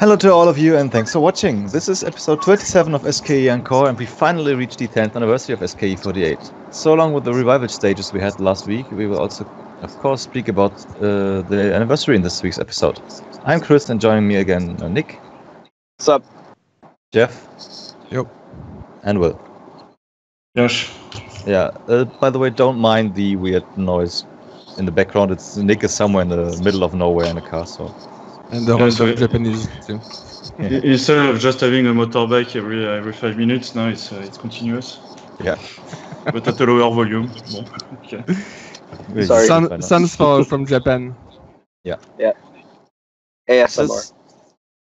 Hello to all of you and thanks for watching. This is episode 27 of SKE Encore and we finally reached the 10th anniversary of SKE 48. So along with the revival stages we had last week, we will also of course speak about the anniversary in this week's episode. I'm Chris and joining me again Nick. What's up? Jeff. Yep. And Will. Yes. Yeah, by the way, don't mind the weird noise in the background. It's Nick is somewhere in the middle of nowhere in a car, so... And the random Japanese too. Yeah. Instead of just having a motorbike every 5 minutes, now it's continuous. Yeah. But at a lower volume. Bon. Okay. Sorry. Sounds from Japan. Yeah. ASMR.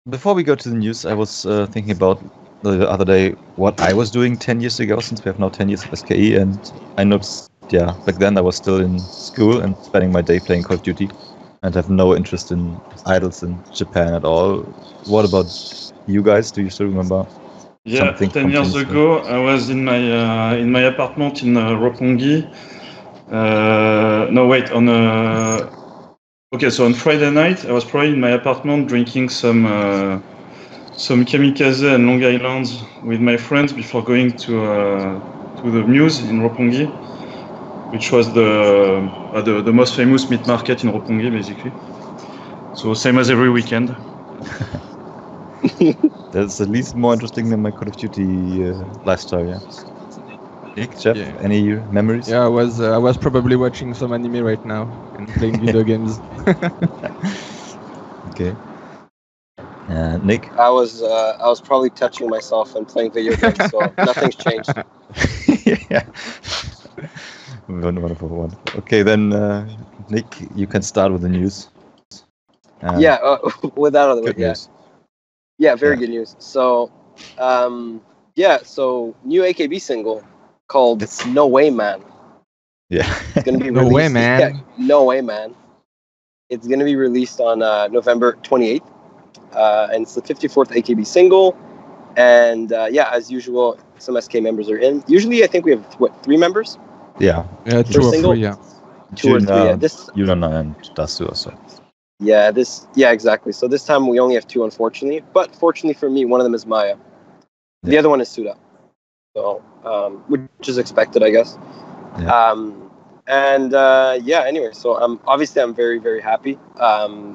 Before we go to the news, I was thinking about the other day what I was doing 10 years ago, since we have now 10 years of SKE, and I noticed, back then I was still in school and spending my day playing Call of Duty and have no interest in idols in Japan at all. What about you guys? Do you still remember? Yeah, 10 years ago, I was in my apartment in Roppongi. So on Friday night, I was probably in my apartment drinking some kamikaze and Long Island with my friends before going to the Muse in Roppongi, which was the most famous meat market in Roppongi, basically. So same as every weekend. That's at least more interesting than my Call of Duty lifestyle, yeah. Nick, Jeff, any memories? Yeah, I was probably watching some anime right now and playing video games. Okay. Nick? I was probably touching myself and playing video games, so nothing's changed. Yeah. Wonderful. Okay, then Nick, you can start with the news. Without other good way, news. Yeah, very good news. So, so new AKB single called No Way Man. Yeah. It's gonna be No released, Way Man. Yeah, No Way Man. It's gonna be released on November 28th, and it's the 54th AKB single. And as usual, some SK members are in. Usually, I think we have 3 members. Yeah. Yeah, 2 or 3, yeah. 2 or 3. Yeah, Yunana and Dasu also. Yeah, exactly. So this time we only have 2, unfortunately. But fortunately for me, one of them is Maya. The other one is Suda. So, which is expected, I guess. Yeah. Anyway, so obviously I'm very, very happy.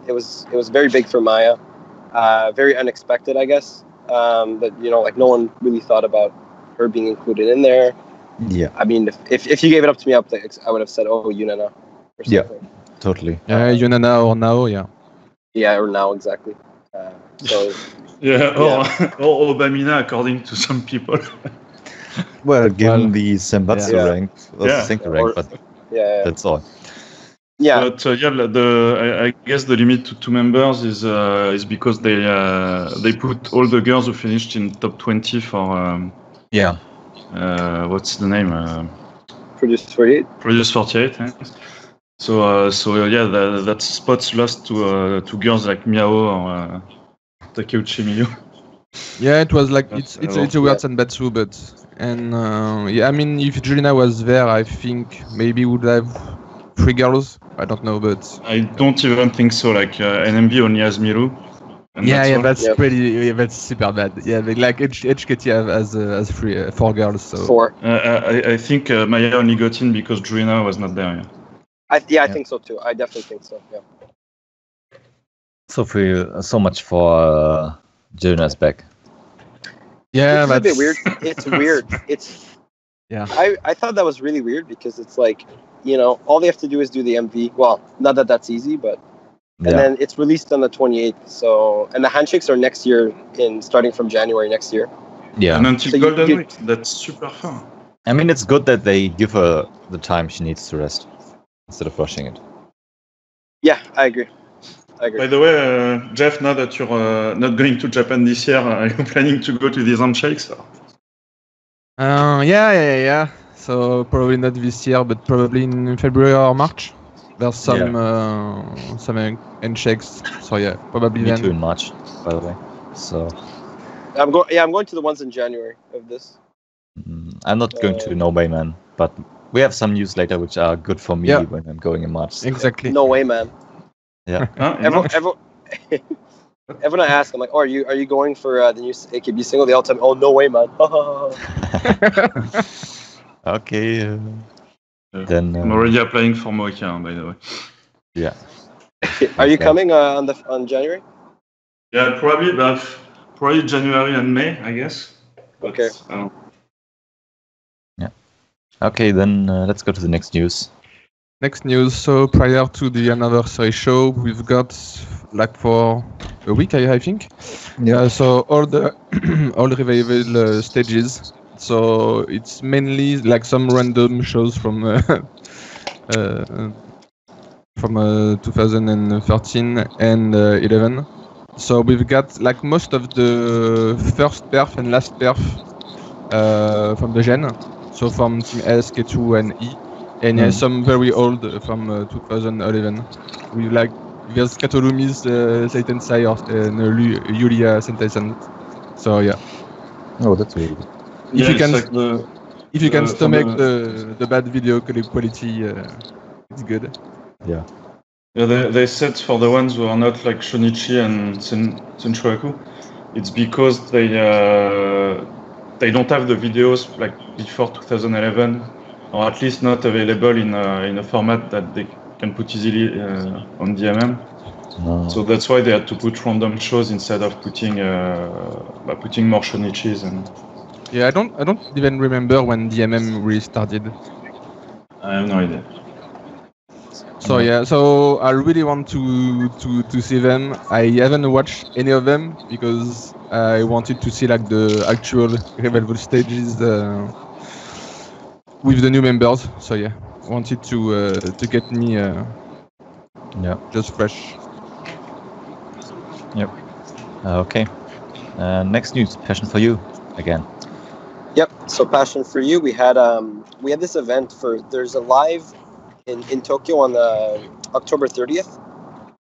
It was very big for Maya. Very unexpected, I guess. But no one really thought about her being included in there. Yeah. I mean, if you gave it up to me, I would have said, oh, Yunana. Or something. Yeah. Totally. Yeah, Yunana or Nao, yeah. Yeah, or Nao, exactly. Or Obamina, according to some people. Well, given the Senbatsu rank, rank, but that's all. Yeah. But I guess the limit to 2 members is because they put all the girls who finished in top 20 for what's the name? Produce 48. Produce 48. So that spot's lost to girls like Miao or Takeuchi Miyu. Yeah, it was like it's a weird Senbatsu, but I mean, if Julina was there, I think maybe would have 3 girls. I don't know, but I don't even think so. Like NMB only has Miru. That's super bad. Yeah, like HKT has 4 girls. So 4. I think Maya only got in because Julina was not there. Yeah. I think so too. I definitely think so. Yeah. So much for Jonas back. Yeah, that's a bit weird. It's weird. I thought that was really weird because it's like, all they have to do is do the MV. Well, not that that's easy, but and then it's released on the 28th. So, and the handshakes are next year, starting from January next year. Yeah. And until Golden Week, that's super fun. I mean, it's good that they give her the time she needs to rest instead of rushing it. Yeah, I agree. By the way, Jeff, now that you're not going to Japan this year, are you planning to go to these handshakes? Yeah. So probably not this year, but probably in February or March. There's some handshakes. So yeah, probably Me then. too in March, by the way. So I'm going to the ones in January of this. I'm not going to No Way Man, but we have some news later which are good for me when I'm going in March. Exactly. No Way Man. Yeah. everyone I ask, I'm like, "Oh, are you going for the new AKB single?" They all tell me, "Oh, no way, man." Okay. Then I'm already applying for Mocha, by the way. Yeah. Are you coming on January? Yeah, probably January and May, I guess. Okay. Yeah. Okay, then let's go to the next news. Next news. So prior to the anniversary show, we've got like for a week, I think. Yeah. So all the all revival stages. So it's mainly like some random shows from 2013 and 11. So we've got like most of the first perf and last perf from the gen. So from Team S, K2 and E. And yeah, some very old from 2011. We like there's Katolumis, Satan Sai, and Yulia Sentaisen. So yeah. Oh, that's really good. If you can stomach the bad video quality, it's good. Yeah. Yeah, they said for the ones who are not like Shonichi and Senshuraku, it's because they don't have the videos like before 2011, or at least not available in a format that they can put easily on DMM. No. So that's why they had to put random shows instead of putting more Shonichis and. Yeah, I don't even remember when DMM really started. I have no idea. So yeah, so I really want to see them. I haven't watched any of them because I wanted to see like the actual revival stages with the new members. So yeah, I wanted to get me just fresh. Yep. Okay. Next news, Passion for You again. Yep. So Passion for You, we had this event there's a live in Tokyo on the October 30th,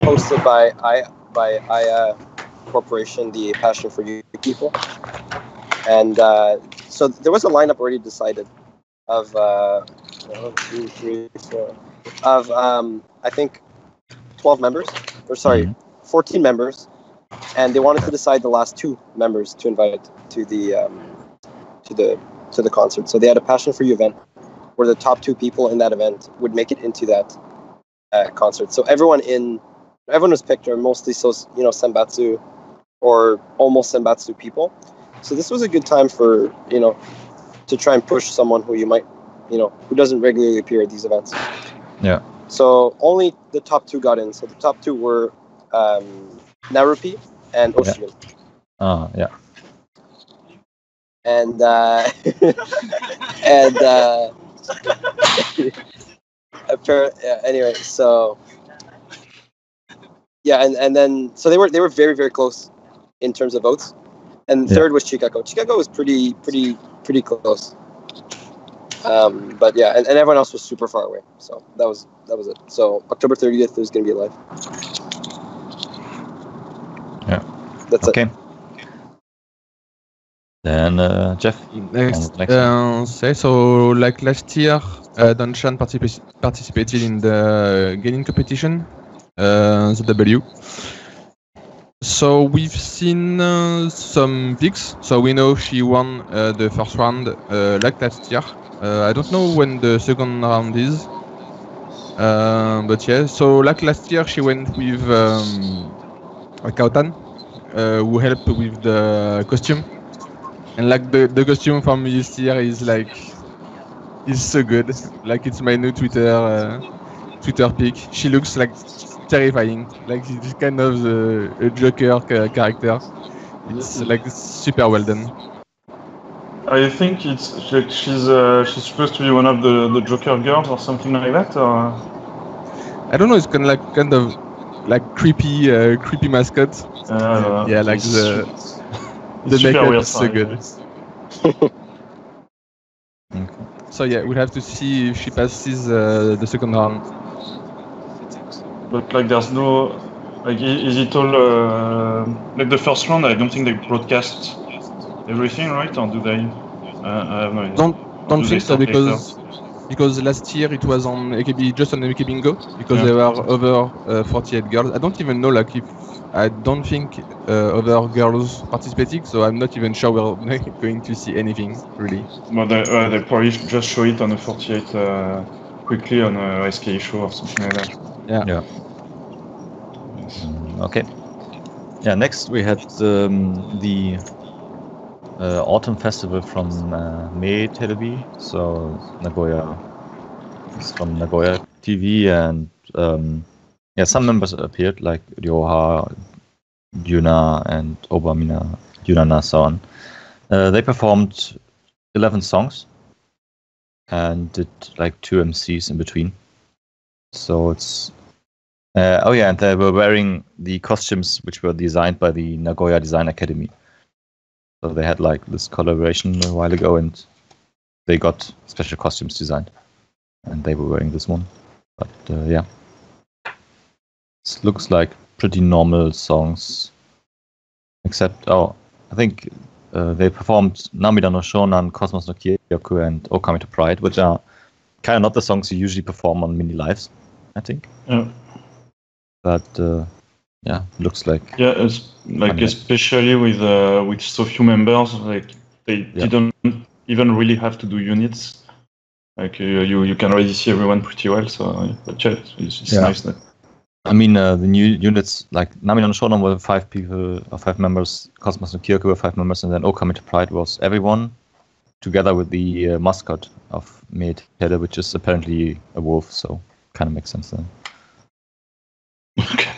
hosted by Aya Corporation, the Passion for You people, and so there was a lineup already decided of 1, 2, 3, 4 of I think 12 members, or sorry, 14 members, and they wanted to decide the last 2 members to invite to the concert. So they had a Passion for You event, where the top 2 people in that event would make it into that concert. So everyone was picked, or mostly Senbatsu or almost Senbatsu people. So this was a good time for to try and push someone who you might who doesn't regularly appear at these events. Yeah. So only the top 2 got in. So the top 2 were Narupi and Oshin. Yeah. And anyway, so yeah, and then so they were very, very close in terms of votes, and third was Chikako. Chikako was pretty close, but yeah, and everyone else was super far away. So that was it. So October 30th, there's gonna be a live. Yeah, that's okay. it. Then Jeff. Next, so like last year, Danshan participated in the gaming competition, the W. So we've seen some picks. So we know she won the first round like last year. I don't know when the second round is, but yeah. So like last year, she went with Kaotan, who helped with the costume. And like the costume from this year is so good. Like it's my new Twitter pic. She looks like terrifying. Like she's kind of a Joker character. It's like super well done. I think she's supposed to be one of the Joker girls or something like that. Or? I don't know. It's kind of like creepy mascot. Yeah, like the makeup is so good. So yeah, we'll have to see if she passes the second round. But like, there's no is it all like the first round? I don't think they broadcast everything, right? Or do they? I have no idea. Don't think so, because because last year it was on AKB, just on AKB Bingo, because there were over 48 girls. I don't even know, like, if I don't think other girls participating, so I'm not even sure we're going to see anything really. Well, they probably just show it on a 48 quickly on a SKE show or something like that. Yeah. Yes. Okay. Yeah. Next we had the autumn festival from May Television. So Nagoya is from Nagoya TV, and some members appeared like Ryoha, Yuna, and Obamina, Yunana, so on. They performed 11 songs and did like 2 MCs in between. So it's and they were wearing the costumes which were designed by the Nagoya Design Academy. So they had like this collaboration a while ago, and they got special costumes designed, and they were wearing this one. But it looks like pretty normal songs, except I think they performed Namida no Shonan, Cosmos no Kyoku, and Okami to Pride, which are kind of not the songs you usually perform on mini lives, I think. Yeah. But looks like especially with so few members, like they didn't even really have to do units. Like you can already see everyone pretty well. So it's nice that. I mean, the new units like Namida no Shonan were 5 people or 5 members, Cosmos no Kyoku were 5 members, and then Okami to Pride was everyone, together with the mascot of Meitele, which is apparently a wolf. So kind of makes sense then. Okay.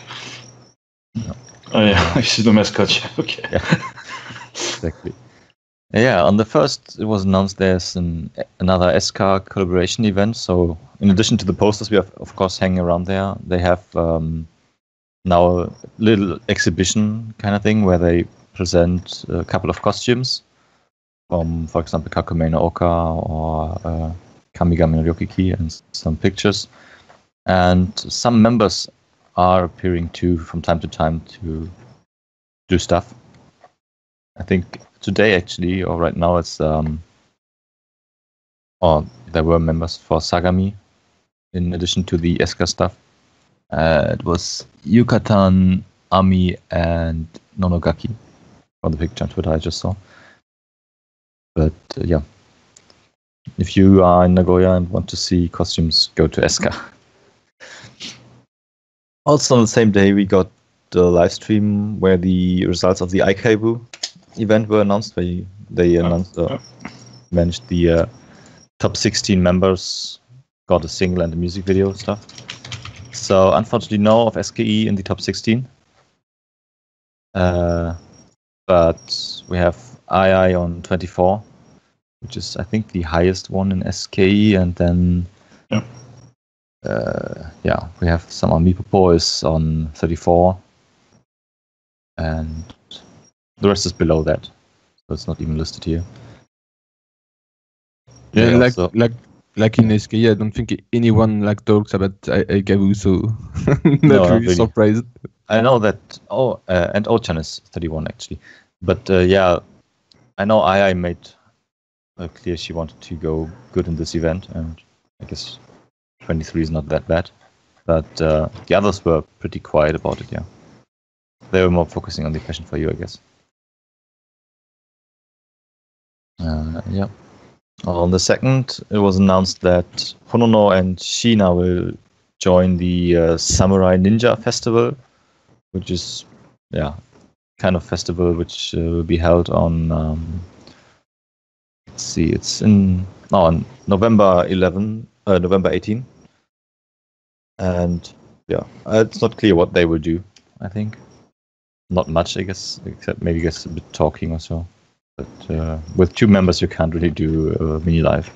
Oh yeah, I see the mascot. Yeah. Okay. Yeah. Exactly. Yeah, on the first, it was announced there's another SK collaboration event. So in addition to the posters we have, of course, hanging around there, they have now a little exhibition kind of thing where they present a couple of costumes from, for example, Kakume no Oka or Kamigami no Ryokiki, and some pictures. And some members are appearing too from time to time to do stuff. I think today actually, or right now, it's there were members for Sagami in addition to the SK stuff. It was Yukatan, Ami, and Nonogaki for the picture on Twitter I just saw. But if you are in Nagoya and want to see costumes, go to SK. Also on the same day, we got the live stream where the results of the Aikaibu event were announced. They announced managed the top 16 members, got a single and a music video stuff. So unfortunately, no of SKE in the top 16. But we have II on 24, which is I think the highest one in SKE, and then. We have some Amiibo Boys on 34, and the rest is below that, so it's not even listed here. Yeah, like in SKE, I don't think anyone talks about Aikaibu, so not really surprised. I know that. And Ochan is 31 actually, but I know II made clear she wanted to go good in this event, and I guess 23 is not that bad, but the others were pretty quiet about it. Yeah, they were more focusing on the Passion for You, I guess. On the second, it was announced that Honono and Sheena will join the Samurai Ninja Festival, which is kind of festival which will be held on. Let's see, it's on November 18. And it's not clear what they will do. I think not much, I guess, except maybe a bit talking or so. But with 2 members, you can't really do a mini live.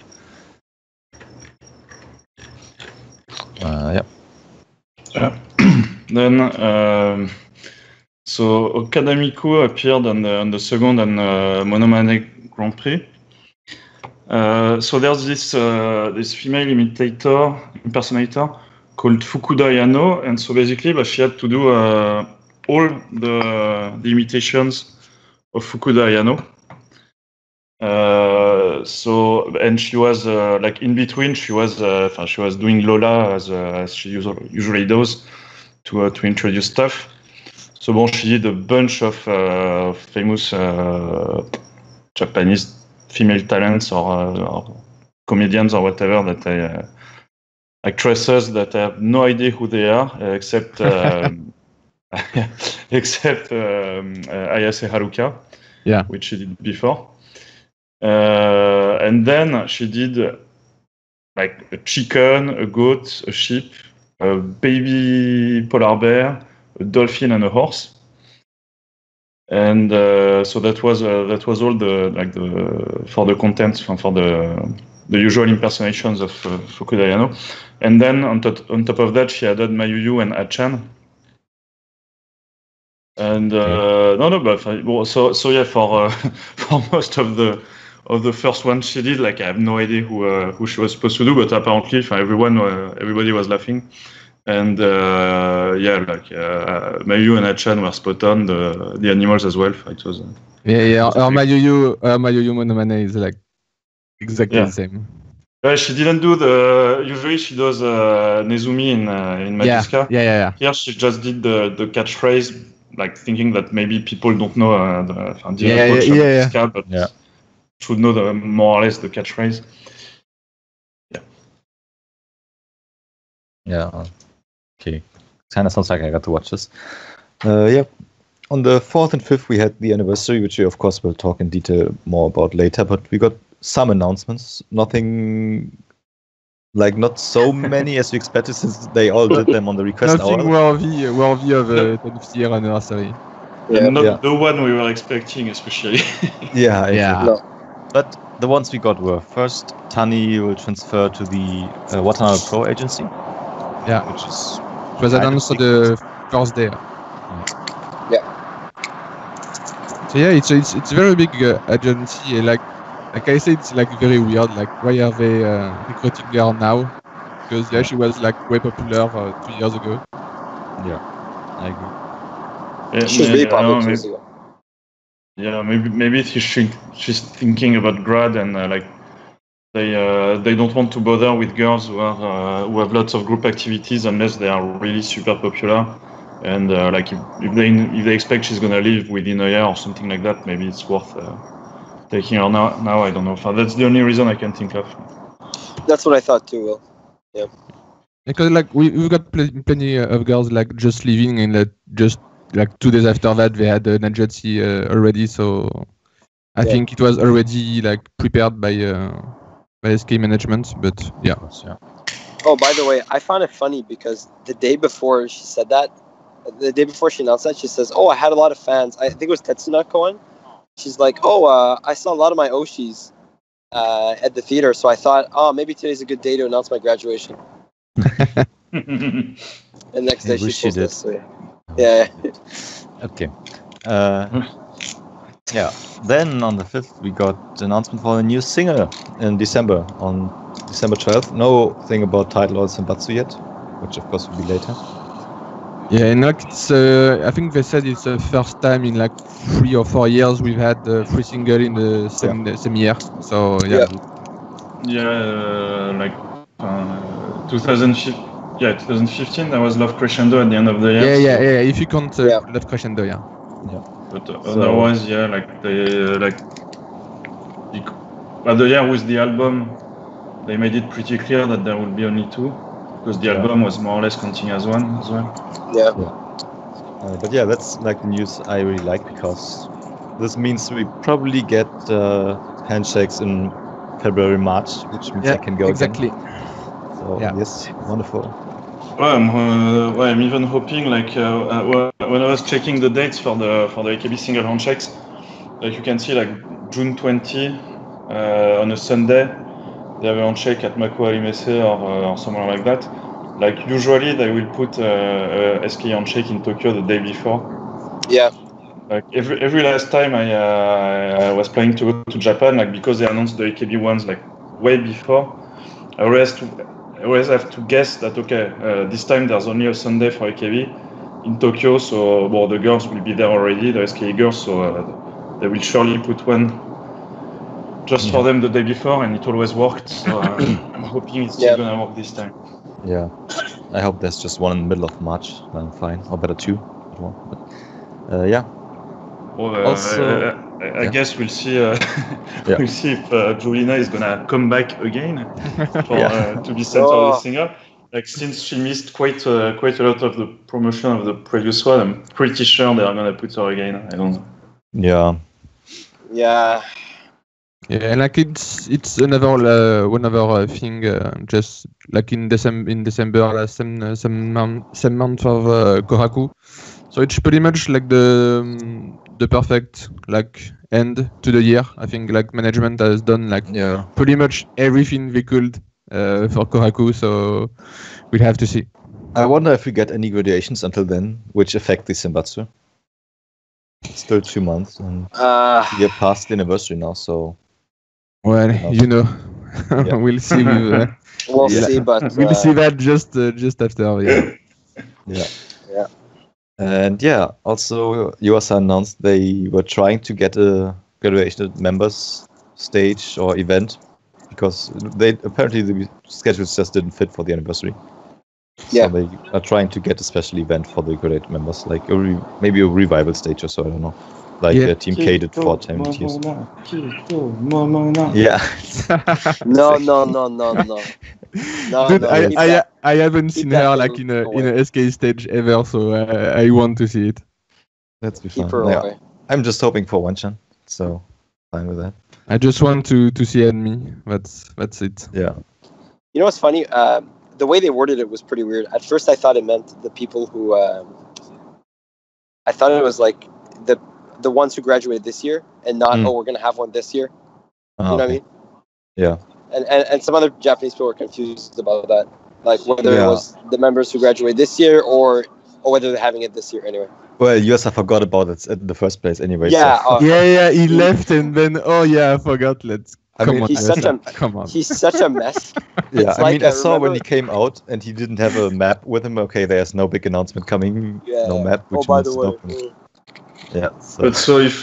Then so Okada Miku appeared on the second and Monomane Grand Prix. So there's this female impersonator called Fukuda Yano, and so basically she had to do all the imitations of Fukuda Yano. and she was like in between. She was doing Lola as she usually does to introduce stuff. So bon, she did a bunch of famous Japanese female talents or comedians or whatever that actresses that I have no idea who they are except except Ayase Haruka, which she did before. And then she did like a chicken, a goat, a sheep, a baby polar bear, a dolphin, and a horse. And so that was all for the content for the usual impersonations of Fukuda Yano. And then on top of that, she added Mayuyu and Achan. And so yeah, for most of the first one she did, like I have no idea who she was supposed to do, but apparently everybody was laughing. And Mayu and Achan were spot on. The animals as well. It was Mayuyu Monomane is like exactly the same. She didn't do usually she does Nezumi in Magiska. Yeah. Here she just did the catchphrase, like thinking that maybe people don't know Magiska, but should know more or less the catchphrase. Yeah. Okay. Kind of sounds like I got to watch this. On the 4th and 5th, we had the anniversary, which we, of course, will talk in detail more about later. But we got some announcements. Nothing, not so many as we expected, since they all did them on the request Nothing hour. worthy of a 10th-year anniversary. Not the one we were expecting, especially. Yeah. No. But the ones we got were, first, Tani will transfer to the Watanabe Pro agency. Yeah, which was announced on the first day. Yeah. So yeah, it's a very big agency. Like I said, it's like very weird. Like, why are they recruiting her now? Because she was like way popular 2 years ago. Yeah, I agree. She's really popular 2 years ago. Yeah, maybe she's thinking about grad and they don't want to bother with girls who have lots of group activities unless they are really super popular. And if they expect she's gonna leave within a year or something like that, maybe it's worth taking her now. I don't know. That's the only reason I can think of. That's what I thought too, Will. Yeah. Because we've got plenty of girls just leaving, and just 2 days after that they had an agency already. So I think it was already prepared by SK management. But yeah. Oh, by the way, I found it funny because the day before she said that, the day before she announced that, she says, "Oh, I had a lot of fans." I think it was Tetsuna Koen. She's like, "Oh, I saw a lot of my Oshis at the theater, so I thought, oh, maybe today's a good day to announce my graduation." And next day she did. This, so yeah. Okay. Then on the 5th, we got the announcement for a new single in December, on December 12th. No thing about title or Senbatsu yet, which of course will be later. Yeah, and it's I think they said it's the first time in 3 or 4 years we've had 3 singles in the same year. So yeah. 2015 that was Love Crescendo at the end of the year. Yeah. If you count Love Crescendo, yeah. But otherwise, at the year with the album, they made it pretty clear that there would be only 2, because the album was more or less counting as one as well. Yeah. But yeah, that's the news I really like, because this means we probably get handshakes in February, March, which means I can go exactly. again. So yes, wonderful. Well, I'm even hoping when I was checking the dates for the AKB single handshakes, you can see June 20 on a Sunday, they have a handshake at Mako Arimese or somewhere like that. Usually they will put a SK handshake in Tokyo the day before. Yeah. Every last time I was planning to go to Japan, because they announced the AKB ones way before, I always have to guess that this time there's only a Sunday for AKB in Tokyo, so the girls will be there already, the SK girls, so they will surely put one just for them the day before, and it always worked. So I'm hoping it's still gonna work this time. Yeah, I hope there's just one in the middle of March. I'm fine, or better two. But, yeah. Well, Also, I guess we'll see. We'll see if Julina is gonna come back again to be center singer. Like since she missed quite a lot of the promotion of the previous one, I'm pretty sure they are gonna put her again. I don't know. Yeah. Yeah. Yeah, and like it's another thing. Just like in December, same month of Kohaku. So it's pretty much like the perfect like end to the year. I think like management has done like pretty much everything they could for Kohaku. So we'll have to see. I wonder if we get any graduations until then, which affect the Senbatsu. It's still 2 months, and we are past the anniversary now. So, well, we'll see. We'll see, but we'll see that just after. Yeah. And also Yuasa announced they were trying to get a graduation members stage or event because apparently the schedules just didn't fit for the anniversary. Yeah. So they are trying to get a special event for the graduate members, like maybe a revival stage or so. I don't know. Like Team K did for 10 years. Yeah. No. Dude, I haven't seen her like in a SK stage ever, so I want to see it. That's be fun. I'm just hoping for Wanchan, so fine with that. I just want to see Enemy. That's it. Yeah. You know what's funny? The way they worded it was pretty weird. At first, I thought it meant the people who. I thought it was like the ones who graduated this year, and not we're gonna have one this year. You know what I mean? Yeah. And some other Japanese people were confused about that, like whether it was the members who graduated this year or whether they're having it this year anyway. Well, Yuasa forgot about it in the first place anyway. Yeah, so. He left and then I forgot. Come on. He's such a mess. Yeah, I saw when he came out and he didn't have a map with him. Okay, there's no big announcement coming. No map. Which by the way. Yeah. But so if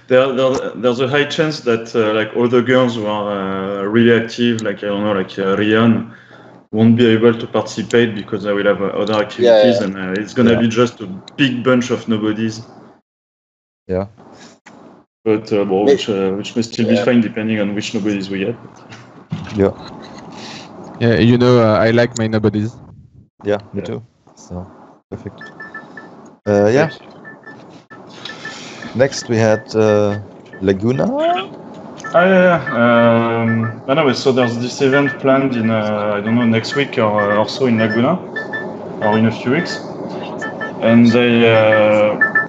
there's a high chance that like all the girls who are really active, like I don't know, like Rian, won't be able to participate because they will have other activities, and it's gonna be just a big bunch of nobodies. Yeah. But which may still be fine depending on which nobodies we get. Yeah. Yeah, I like my nobodies. Yeah, me too. So perfect. Next we had Laguna. Anyway, so there's this event planned in I don't know, next week or so in Laguna, or in a few weeks, and they.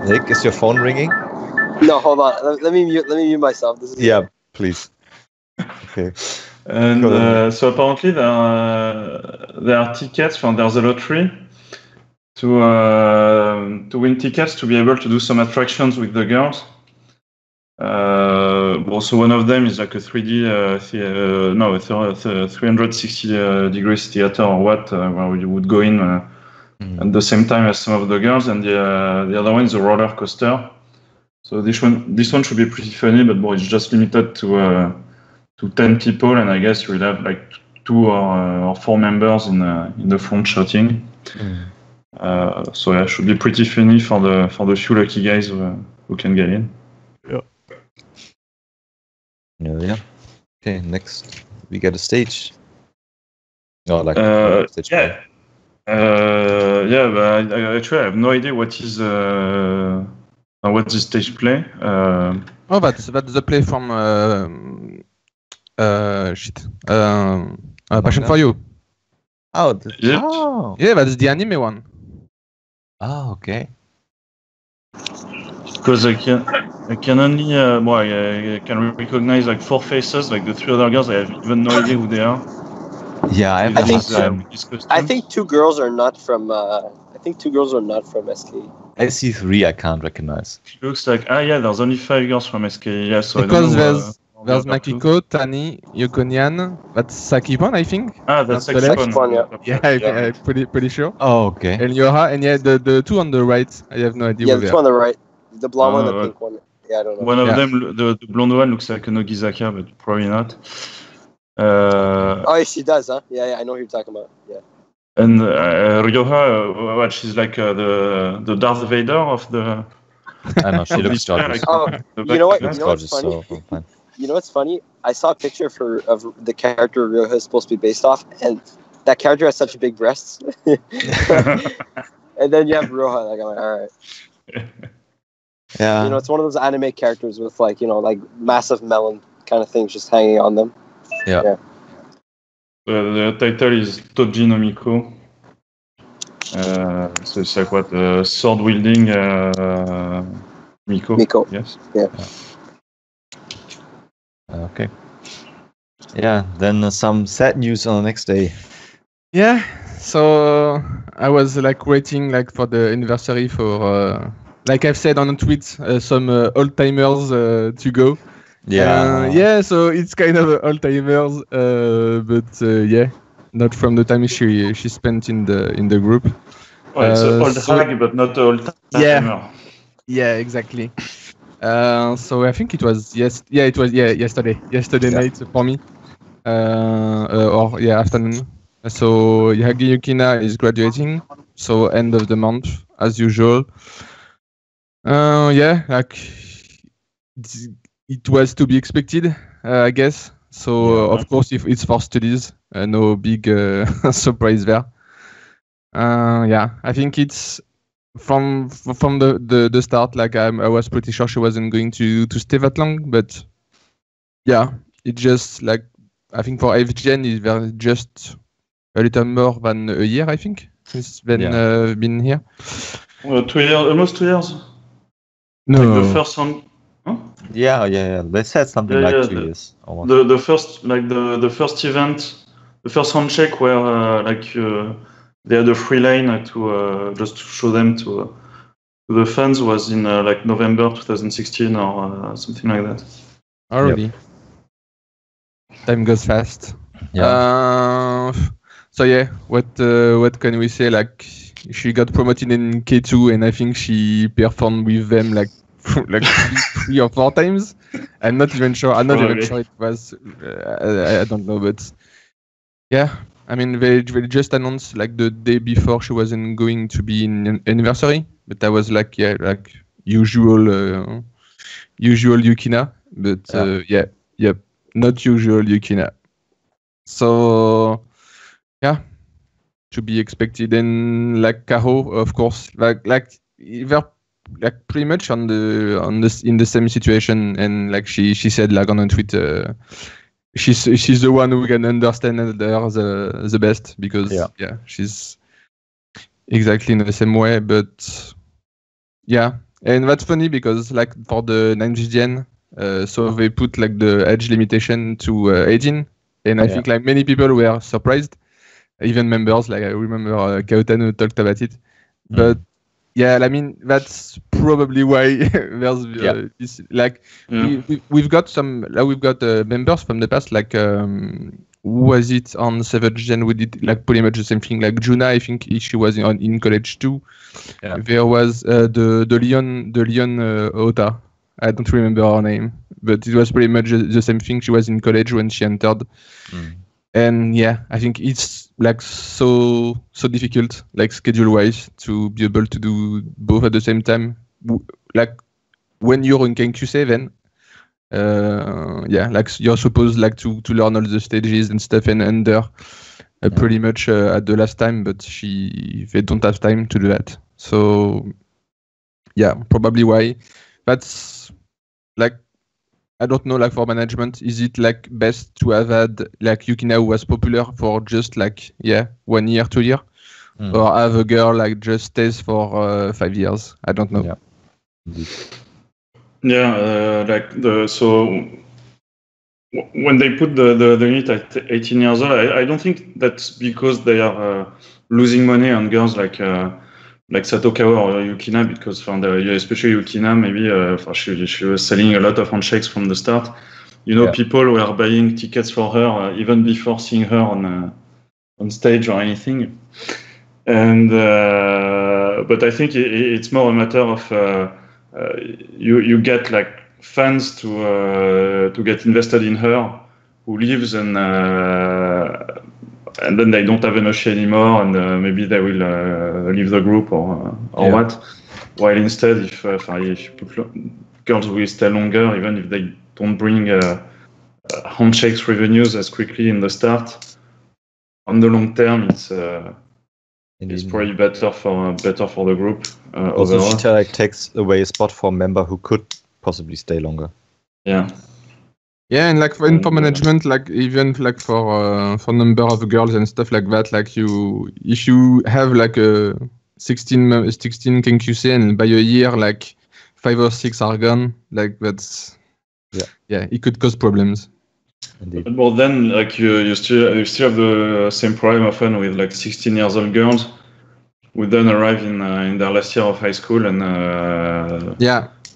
Nick, is your phone ringing? No, hold on. Let me mute myself. Please. Okay. And so apparently there are tickets from there's a lottery to win tickets to be able to do some attractions with the girls. Also, one of them is like a 3D, 360 degrees theater or what, where you would go in at the same time as some of the girls, and the other one is a roller coaster. So this one should be pretty funny, but it's just limited to 10 people, and I guess we'll have like 2 or 4 members in the front shouting. So it should be pretty funny for the few lucky guys who can get in. Yeah. Okay, next we get a stage. Stage. Yeah. But actually I have no idea what is what's the stage play. That's the play from Passion for You. Yeah, that's the anime one. Oh, okay. Because I can only I can recognize like 4 faces, like the 3 other girls. I have even no idea who they are. Yeah, I think 2 girls are not from. I think 2 girls are not from SKE. I see 3 I can't recognize. It looks like there's only 5 girls from SKE. Yeah, so because there's Makiko, Tani, Yukonian, that's Sakipon, I think. That's Sakipon. Yeah, pretty sure. Oh, okay. And Yoha, and the 2 on the right, I have no idea. Yeah, the 2 on the right, the blonde one, the pink one. Yeah, I don't know. One of them, the blonde one, looks like a Nogizaka, but probably not. She does, huh? Yeah, I know who you're talking about. Yeah. And Ryoha, she's like the Darth Vader of the. I know, she looks gorgeous. You know what? She looks gorgeous, so fine. You know what's funny? I saw a picture of the character Ryoha is supposed to be based off, and that character has such big breasts. And then you have Ryoha, like, I'm like, all right. Yeah. You know, it's one of those anime characters with, like, you know, like massive melon kind of things just hanging on them. Yeah. The title is Toji no Miko. So it's like what? Sword wielding Miko. Miko. Yes. Yeah. Okay. Yeah, then some sad news on the next day. Yeah, so I was like waiting like for the anniversary for like I've said on a tweet, some old timers to go. Yeah, so it's kind of old timers, but yeah, not from the time she spent in the group. Oh, it's an old hag, but not old timer. Yeah, exactly. So I think it was yesterday night for me, or afternoon. So Yagi Yukina is graduating, so end of the month as usual. Like it was to be expected, I guess. So of course, if it's for studies, no big surprise there. I think it's from the start. Like I was pretty sure she wasn't going to stay that long, but yeah, it just like I think for FGN is just a little more than a year. I think since been here. 2 years, almost 2 years. No, like the first one. Huh? Yeah. They said something like 2 years. Almost. The first the first event, the first handshake where they had a free lane to just to show them to the fans was in like November 2016 or something like that. Already. Yep. Time goes fast. Yeah. So yeah, what can we say? Like she got promoted in K2, and I think she performed with them like 3 or 4 times. I'm not even sure. I'm not even sure it was. I don't know, but yeah. I mean, they just announced like the day before she wasn't going to be in anniversary, but that was like usual Yukina, but not usual Yukina. So yeah, to be expected. And like Kaho, of course, like they're like pretty much in the same situation. And like she said like on a tweet, she's the one who can understand her the best because she's exactly in the same way. But yeah, and that's funny because like for the 9th gen, so they put like the age limitation to 18, and I think like many people were surprised, even members. Like I remember Kaotano talked about it, but yeah, I mean that's probably why there's this like we've got some members from the past like was it on 7th gen we did like pretty much the same thing like Juna. I think she was in college too. There was the Leon Ota. I don't remember her name, but it was pretty much the same thing. She was in college when she entered. And yeah, I think it's like so difficult, like schedule-wise, to be able to do both at the same time. Like when you're in Kenkyusei, then like you're supposed like to learn all the stages and stuff and under pretty much at the last time, but they don't have time to do that. So yeah, probably why. That's like. I don't know, like for management, is it like best to have had like Yukina who was popular for just like 1 year, 2 years, or have a girl like just stays for 5 years? I don't know. So when they put the unit at 18 years old, I don't think that's because they are losing money on girls like Satokawa or Yukina, because especially Yukina, maybe she was selling a lot of handshakes from the start. People were buying tickets for her even before seeing her on stage or anything. And but I think it's more a matter of you get like fans to get invested in her, who leaves and then they don't have energy anymore, and maybe they will leave the group or what. While instead, if you put girls will stay longer, even if they don't bring handshakes revenues as quickly in the start, on the long term, it's probably better for the group. Also, she takes away a spot for a member who could possibly stay longer. Yeah. Yeah, and like for management, like even like for number of girls and stuff like that, like if you have like a 16 KQC and by a year like 5 or 6 are gone, like that's it could cause problems. Indeed. Well, then like you still have the same problem often with like 16 years old girls who then arrive in their last year of high school and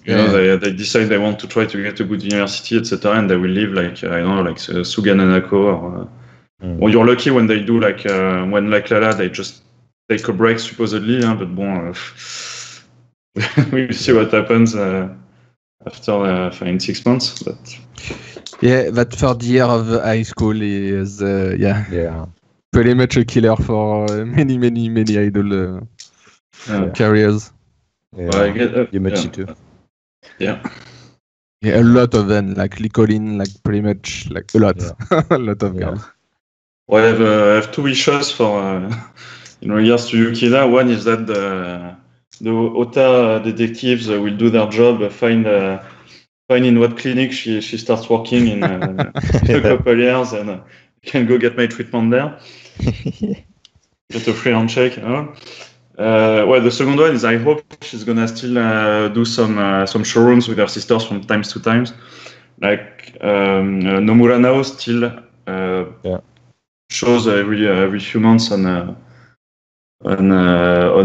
they decide they want to try to get a good university, etc., and they will leave like I don't know, like Suga Nanako or you're lucky when they do like when like Lala they just take a break supposedly, but bon, we'll see what happens after in 6 months. But that third year of high school is pretty much a killer for many idol careers. You mentioned too. Yeah, a lot of them, like Licolin, like pretty much like a lot, a lot of girls. Well, I have 2 wishes for in regards to Yukina. One is that the OTA detectives will do their job, find in what clinic she starts working in a couple years, and can go get my treatment there. Get a free handshake. The second one is I hope she's gonna still do some showrooms with her sisters from time to time. Like Nomura now still shows every few months on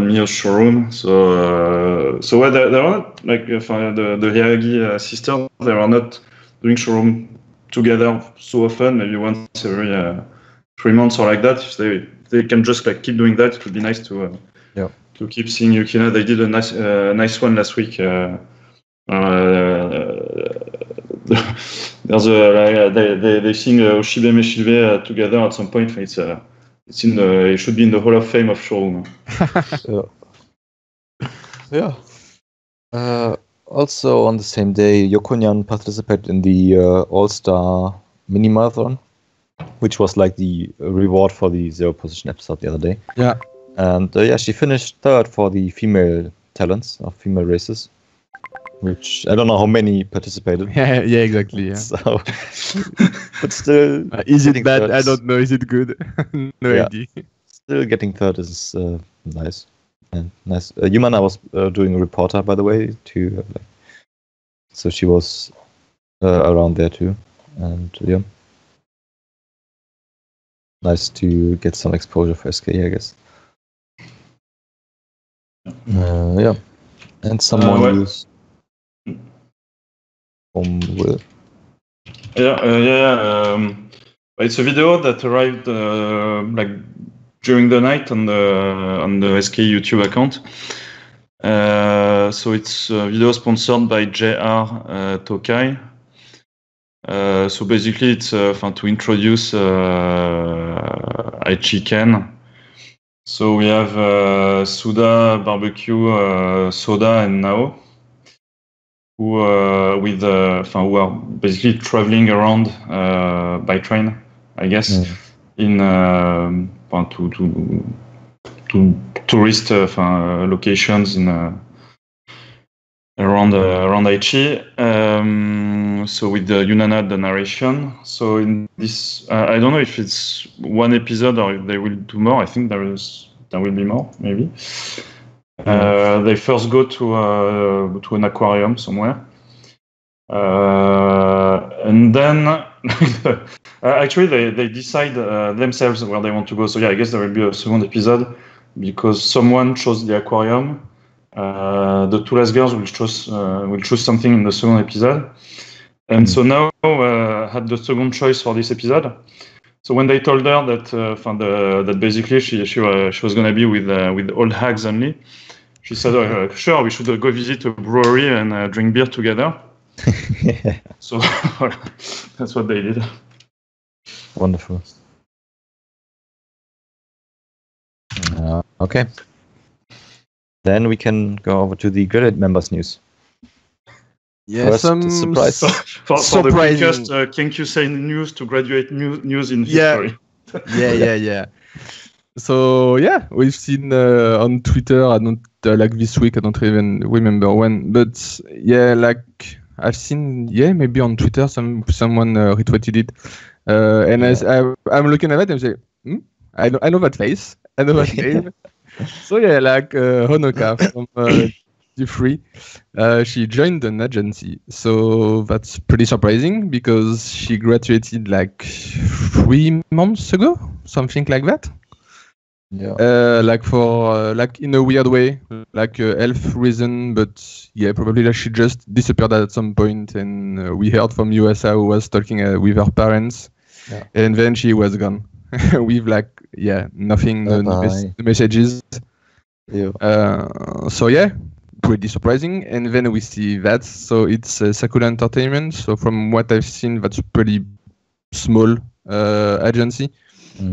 Mio's showroom. So they're not like the Hyagi sisters. They are not doing showroom together so often. Maybe once every 3 months or like that. If they can just like keep doing that, it would be nice to keep seeing Yukina. They did a nice one last week. There's they sing Oshibe Meshibe together at some point. It should be in the Hall of Fame of showroom. Also on the same day, Yokonyan participated in the All-Star Mini Marathon, which was like the reward for the Zero Position episode the other day. Yeah. And she finished 3rd for the female talents of female races, which I don't know how many participated. Yeah, exactly. Yeah. So, but still, is it bad? I don't know. Is it good? No idea. Still getting 3rd is nice. And nice. Yumana was doing a reporter, by the way, too. So she was around there too, and nice to get some exposure for SKE, I guess. And someone who's from Will. It's a video that arrived like during the night on the SKE YouTube account. So it's a video sponsored by JR Tokai. So basically, it's to introduce Aichi Ken. So we have Suda, Barbecue, Soda, and Nao, who are basically traveling around by train, I guess, in to tourist locations in around Aichi. So with the Yunana the narration. So in this, I don't know if it's one episode or if they will do more. I think there will be more, maybe. They first go to an aquarium somewhere, and then actually they decide themselves where they want to go. So I guess there will be a second episode because someone chose the aquarium. The 2 last girls will choose something in the second episode, and so now had the second choice for this episode. So when they told her that that basically she was gonna be with old hags only, she said, "Sure, we should go visit a brewery and drink beer together." So that's what they did. Wonderful. Okay. Then we can go over to the Graduate members news. Yeah, First, some surprise. For the surprising- quickest Kenkyusei news to graduate news in Yeah. history. yeah. So yeah, we've seen on Twitter. I don't like this week. I don't even remember when, but yeah, like I've seen. Yeah, maybe on Twitter, someone retweeted it, and I'm looking at it and say, I know that face. I know that name. So yeah, like Honoka from D3, she joined an agency. So that's pretty surprising because she graduated like 3 months ago, something like that. Yeah. Like for like in a weird way, like health reason, but yeah, probably like she just disappeared at some point, and we heard from USA who was talking with her parents, and then she was gone with like nothing, no messages. Yeah. So yeah, pretty surprising. And then we see that. So it's Sakura Entertainment. So from what I've seen, that's a pretty small agency.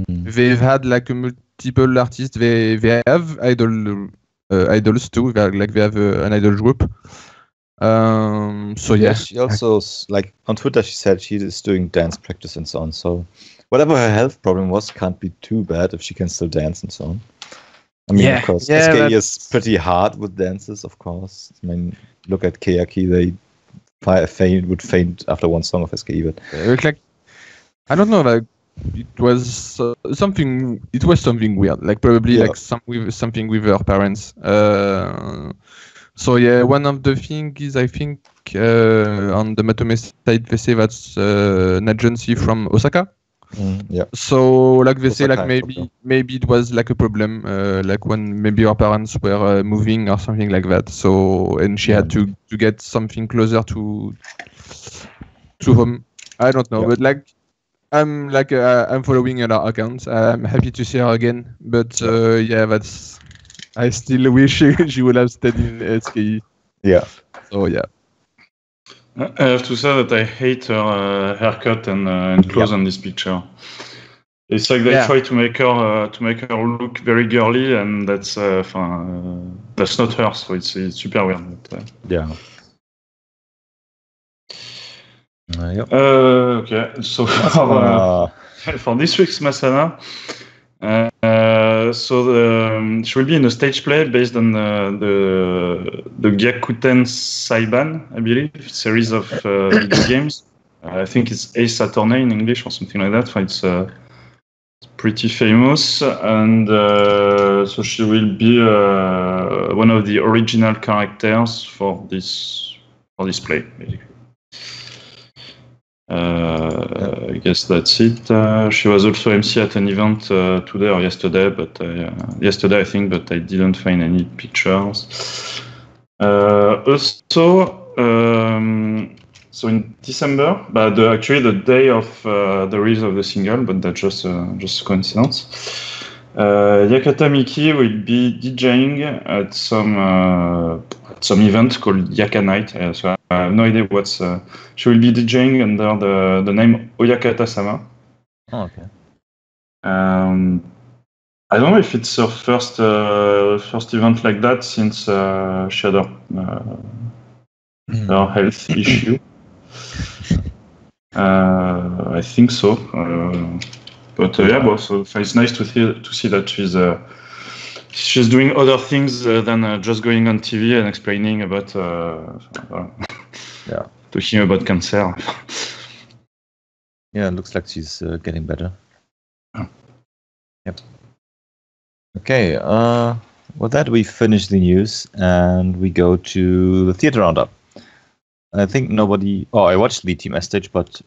They've had like multiple artists. They have idols too. They have an idol group. So yeah. She also like on Twitter she said she is doing dance practice and so on. So whatever her health problem was can't be too bad if she can still dance and so on. I mean, of course, SKE is pretty hard with dances, of course. I mean, look at Keyaki, they would faint after one song of SKE, but like, I don't know, like it was something weird, like probably like something with her parents. So yeah, one of the things is I think on the Matome side they say that's an agency from Osaka. So like they say like maybe it was like a problem like when maybe her parents were moving or something like that. So and she had to get something closer to home. I don't know, but like I'm following her account. I'm happy to see her again, but that's I still wish she would have stayed in SKE. Yeah. So yeah. I have to say that I hate her haircut and clothes on this picture. It's like they try to make her look very girly, and that's not her. So it's super weird. But, okay, so for this week's Masana, she will be in a stage play based on the Gyakuten Saiban, I believe, series of video games. I think it's Ace Attorney in English or something like that. It's pretty famous, and so she will be one of the original characters for this play, basically. I guess that's it. She was also MC at an event today or yesterday, but yesterday I think, but I didn't find any pictures. So in December, but actually the day of the release of the single, but that's just a coincidence. Yakata Miki will be DJing at some event called Yaka Night. So I have no idea what's. She will be DJing under the name Oyakata Sama. Oh, okay. I don't know if it's her first event like that since she had her health issue. I think so. But so it's nice to see that she's doing other things than just going on TV and explaining about talking about cancer. Yeah, it looks like she's getting better. Yep. Okay. With that, we finish the news and we go to the theater roundup. I think nobody. Oh, I watched the Team S stage, but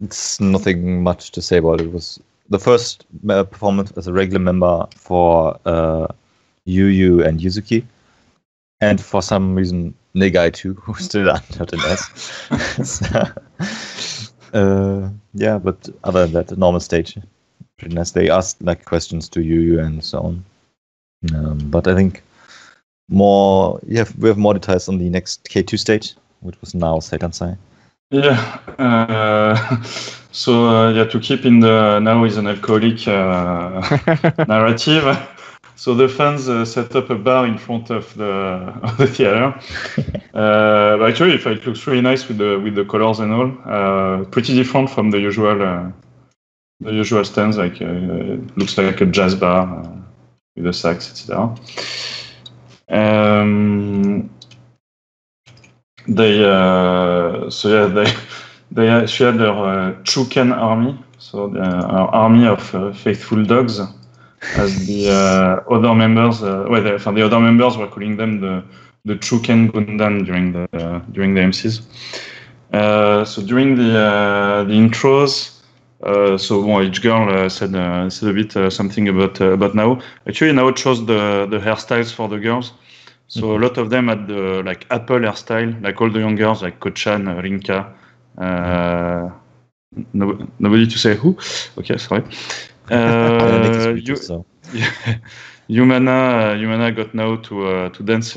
it's nothing much to say about it. It was the first performance as a regular member for Yu and Yuzuki, and for some reason Negai too, who still not in S. But other than that, the normal stage, pretty nice. They asked like questions to Yu and so on. But I think we have more details on the next K2 stage, which was now Seitansai. Yeah. So to keep in the now is an alcoholic narrative. So the fans set up a bar in front of the theater. But actually, it looks really nice with the colors and all. Pretty different from the usual stands. Like looks like a jazz bar with a sax, etc. She had their Chuken army, so our army of faithful dogs, as the other members. The other members were calling them the Chuken Gundam during the MCs. So during the intros, each girl said a bit something about Nao. Actually, Nao chose the hairstyles for the girls. So a lot of them had the Apple hairstyle, like all the young girls, like Kochan, Rinka. Nobody to say who. Okay, sorry. Yumana got Nao to dance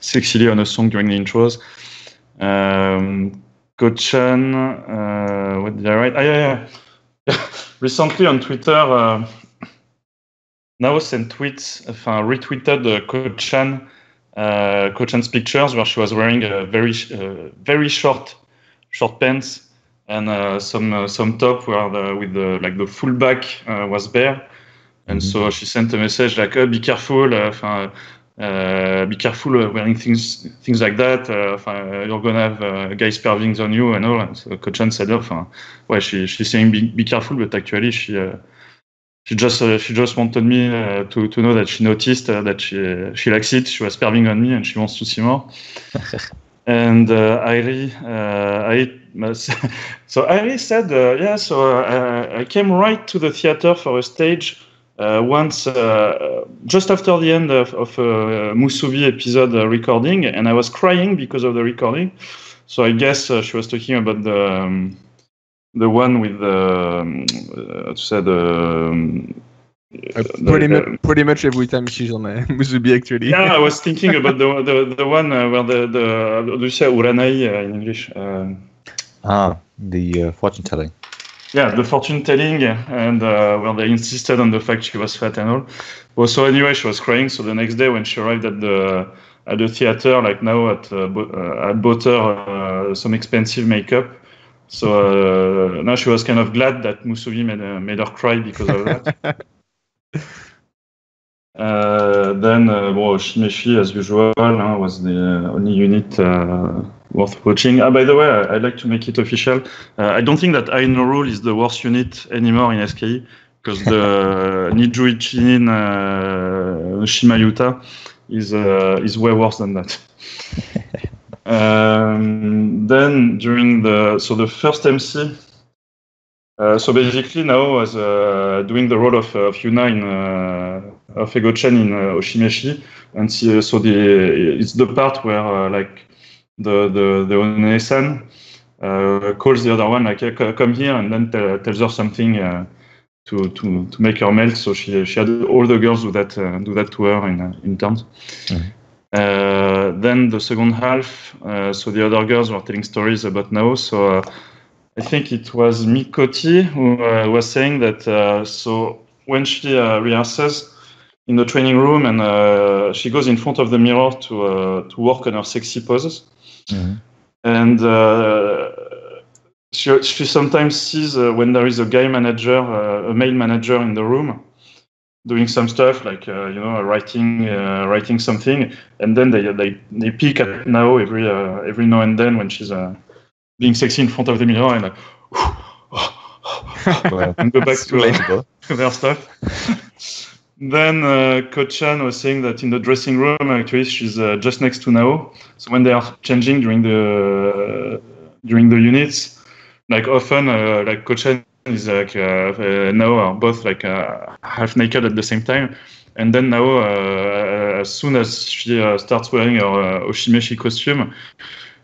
sexily on a song during the intros. Kochan, what did I write? Yeah. Recently on Twitter. Nao sent retweeted Kochan's pictures where she was wearing a very short pants and some top where the full back was bare, and so she sent a message like, "Be careful, be careful wearing things like that. You're gonna have guys pervings on you and all." And so Kochan said, she's saying be careful, but actually she just wanted me to know that she noticed that she likes it. She was perving on me and she wants to see more. And Airi said, I came right to the theater for a stage once just after the end of Musubi episode recording, and I was crying because of the recording. So I guess she was talking about the one with pretty much every time she's on Musubi, actually. Yeah, I was thinking about the one where do you say uranai in English? The fortune telling. Yeah, the fortune telling, and where they insisted on the fact she was fat and all. Well, so anyway, she was crying. So the next day when she arrived at the theater, like now I bought her some expensive makeup. So now she was kind of glad that Musubi made her cry because of that. Then Oshimeshi, as usual, was the only unit worth watching. By the way, I'd like to make it official. I don't think that Ainoru is the worst unit anymore in SKE, because the Niju Ichinin Shimayuta is way worse than that. Then during the first MC, so basically Nao was doing the role of Yuna of Ego-chan in Oshimeshi, and it's the part where the One-san calls the other one come here, and then tells her something to make her melt. So she had all the girls do that to her in turns. Then the second half, so the other girls were telling stories about Nao. So I think it was Mikoti who was saying that so when she rehearses in the training room and she goes in front of the mirror to work on her sexy poses, and she sometimes sees when there is a guy manager, a male manager in the room, doing some stuff like writing something, and then they peek at Nao every now and then when she's being sexy in front of the mirror and and go back to their stuff. Then Kochan was saying that in the dressing room, actually, she's just next to Nao. So when they are changing during the units, like often, like Kochan is like Nao are both like half naked at the same time, and then Nao, as soon as she starts wearing her Oshimeshi costume,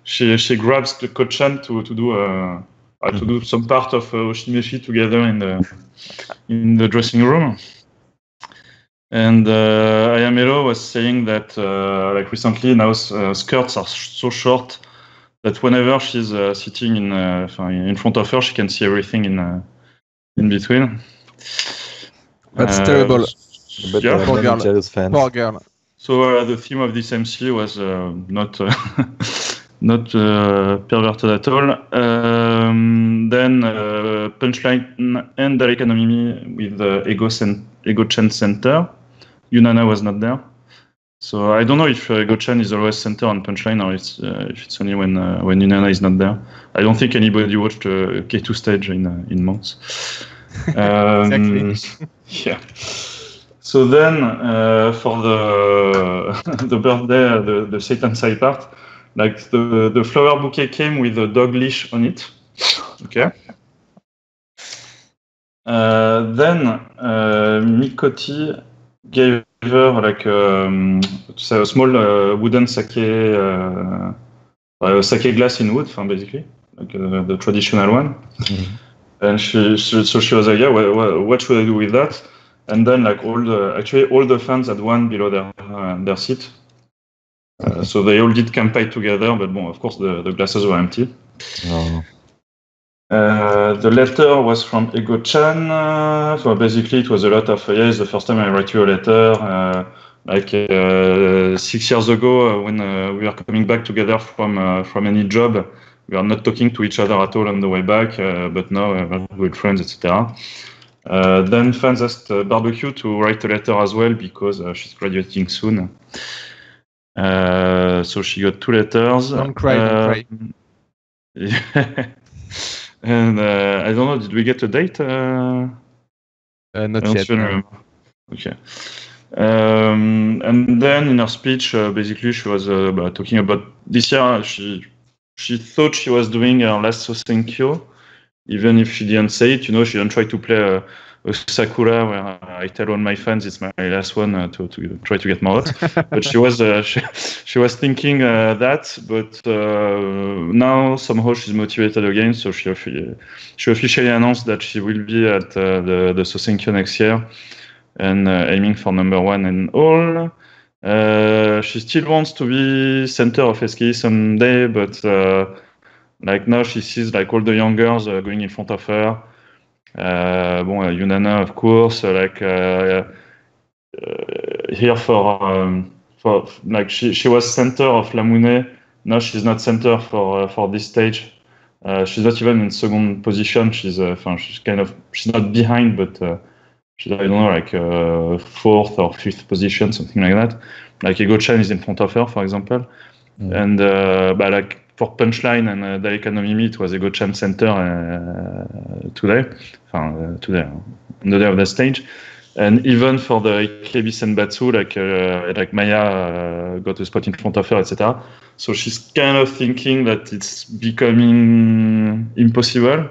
she grabs the Kochan to do some part of Oshimeshi together in the dressing room. And Ayamero was saying that like recently Nao's skirts are so short that whenever she's sitting in front of her, she can see everything in between. That's terrible. But Yeah. Poor girl. jealous fans. Poor girl. So the theme of this MC was not not perverted at all. Then Punchline and Derek and Mimi with Ego Chen center. Yunana was not there. So I don't know if Ego Chen is always center on Punchline or if it's only when Yunana is not there. I don't think anybody watched K2 stage in months. Exactly. Yeah. So then, for the birthday, the Satan side part, like the flower bouquet came with a dog leash on it. Okay. Then Mikotti gave her like a small wooden sake, sake glass in wood, basically, like the traditional one. Mm-hmm. And so she was like, yeah, what should I do with that? And then like all the fans had one below their seat. So they all did campaign together, but of course the glasses were empty. Oh. The letter was from Ego Chan. So basically it was a lot of, it's the first time I write you a letter. 6 years ago when we were coming back together from any job, we are not talking to each other at all on the way back, but now we're good friends, etc. Then fans asked Barbecue to write a letter as well because she's graduating soon. So she got 2 letters. Don't cry. Yeah. And I don't know, did we get a date? Not yet. Okay. And then in her speech, basically she was talking about this year. She thought she was doing her last Sosenkyo, even if she didn't say it. She didn't try to play a Sakura where I tell all my fans it's my last one to try to get more hot. But she was thinking that, but now somehow she's motivated again. So she officially announced that she will be at the Sosenkyo next year and aiming for number 1 and all. She still wants to be center of SKE someday, but like now she sees like all the young girls going in front of her. Yunana, of course, here for like she was center of Lamune. Now she's not center for this stage. She's not even in second position. She's not behind, but she's, I don't know, like 4th or 5th position, something like that. Like Ego Chan is in front of her, for example. And like for Punchline and Daika no Mimi, it was Ego Chan center today, on the day of the stage. And even for the Ikebi Senbatsu, like Maya got a spot in front of her, etc. So she's kind of thinking that it's becoming impossible.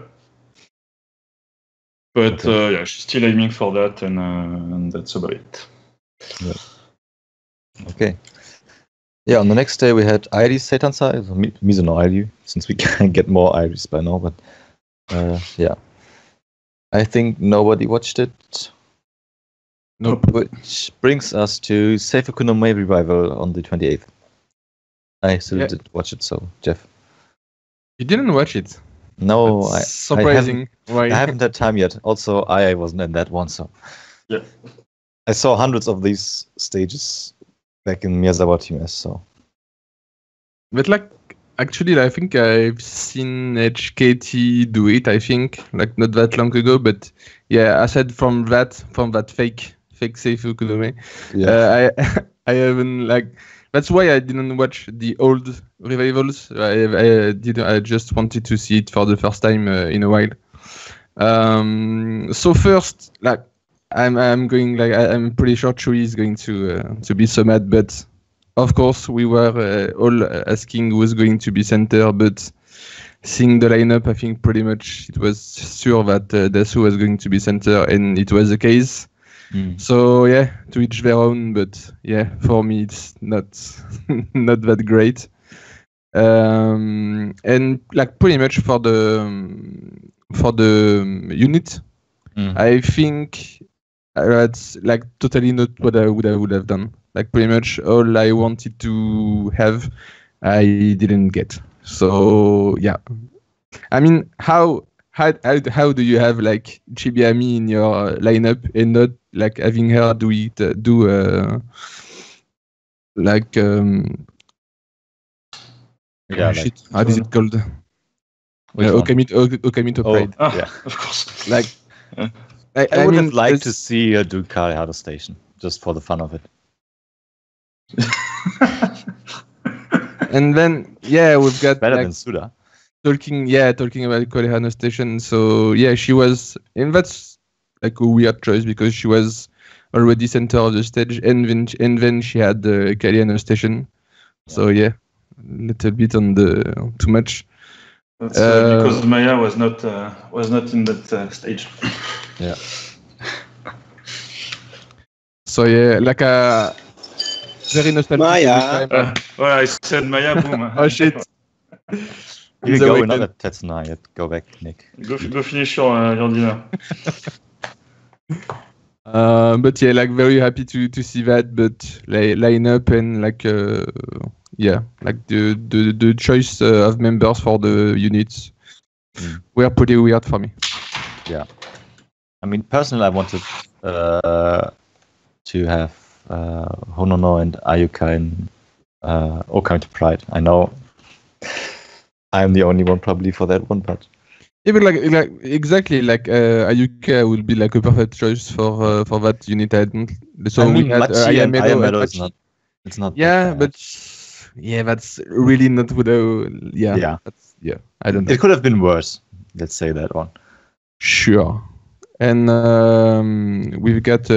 But yeah, she's still aiming for that, and that's about it. Yeah. Okay. Yeah, on the next day we had Iris Seitansa, Mizuno Airu, since we can get more Iris by now, but yeah. I think nobody watched it. Nope. Which brings us to Seifuku no Mei Revival on the 28th. I still did watch it, so Jeff. You didn't watch it? No, surprising. I haven't had time yet. Also, I wasn't in that one, so yeah. I saw hundreds of these stages back in Miyazawa Team S, so. But like, actually, I think I've seen HKT do it. I think like not that long ago, but yeah, aside from that fake Seifuku no Mei, I haven't like. That's why I didn't watch the old revivals. I just wanted to see it for the first time in a while. So first, like I'm going like I'm pretty sure Chui is going to be so mad, but of course we were all asking who was going to be center, but seeing the lineup, I think pretty much it was sure that Dasu was going to be center, and it was the case. So yeah, to each their own, but yeah, for me it's not not that great. And like pretty much for the unit, I think that's like totally not what I would have done. Like pretty much all I wanted to have, I didn't get. So yeah, I mean, how do you have like Chibiami in your lineup and not like having her like shit, how is it called? Okamito Pride. Yeah, of course. Like, I would have liked to see her do Kale Harder Station just for the fun of it. And then we've got better than Suda. Talking about Kale Harder Station. So yeah, she was, and that's like a weird choice because she was already center of the stage, and then she had the Kale Harder Station. So yeah, a little bit on the too much. That's because Maya was not in that stage. Yeah. So yeah, like a very nostalgic. Maya. Well, I said Maya, boom. Oh shit. You go another Tetsuya yet. Go back, Nick. Go finish your dinner. But yeah, like very happy to see that. But like line up and like like the choice of members for the units were pretty weird for me. Yeah, I mean personally, I wanted to have Honono and Ayuka and Okamito Pride. I know I'm the only one probably for that one, but. Yeah, but like exactly like Ayuka would be like a perfect choice for that unit. So I mean, we had Ayamedo is not. It's not. Yeah, but that's really not what Yeah. I don't know. It could have been worse. Let's say that one. Sure. And we've got we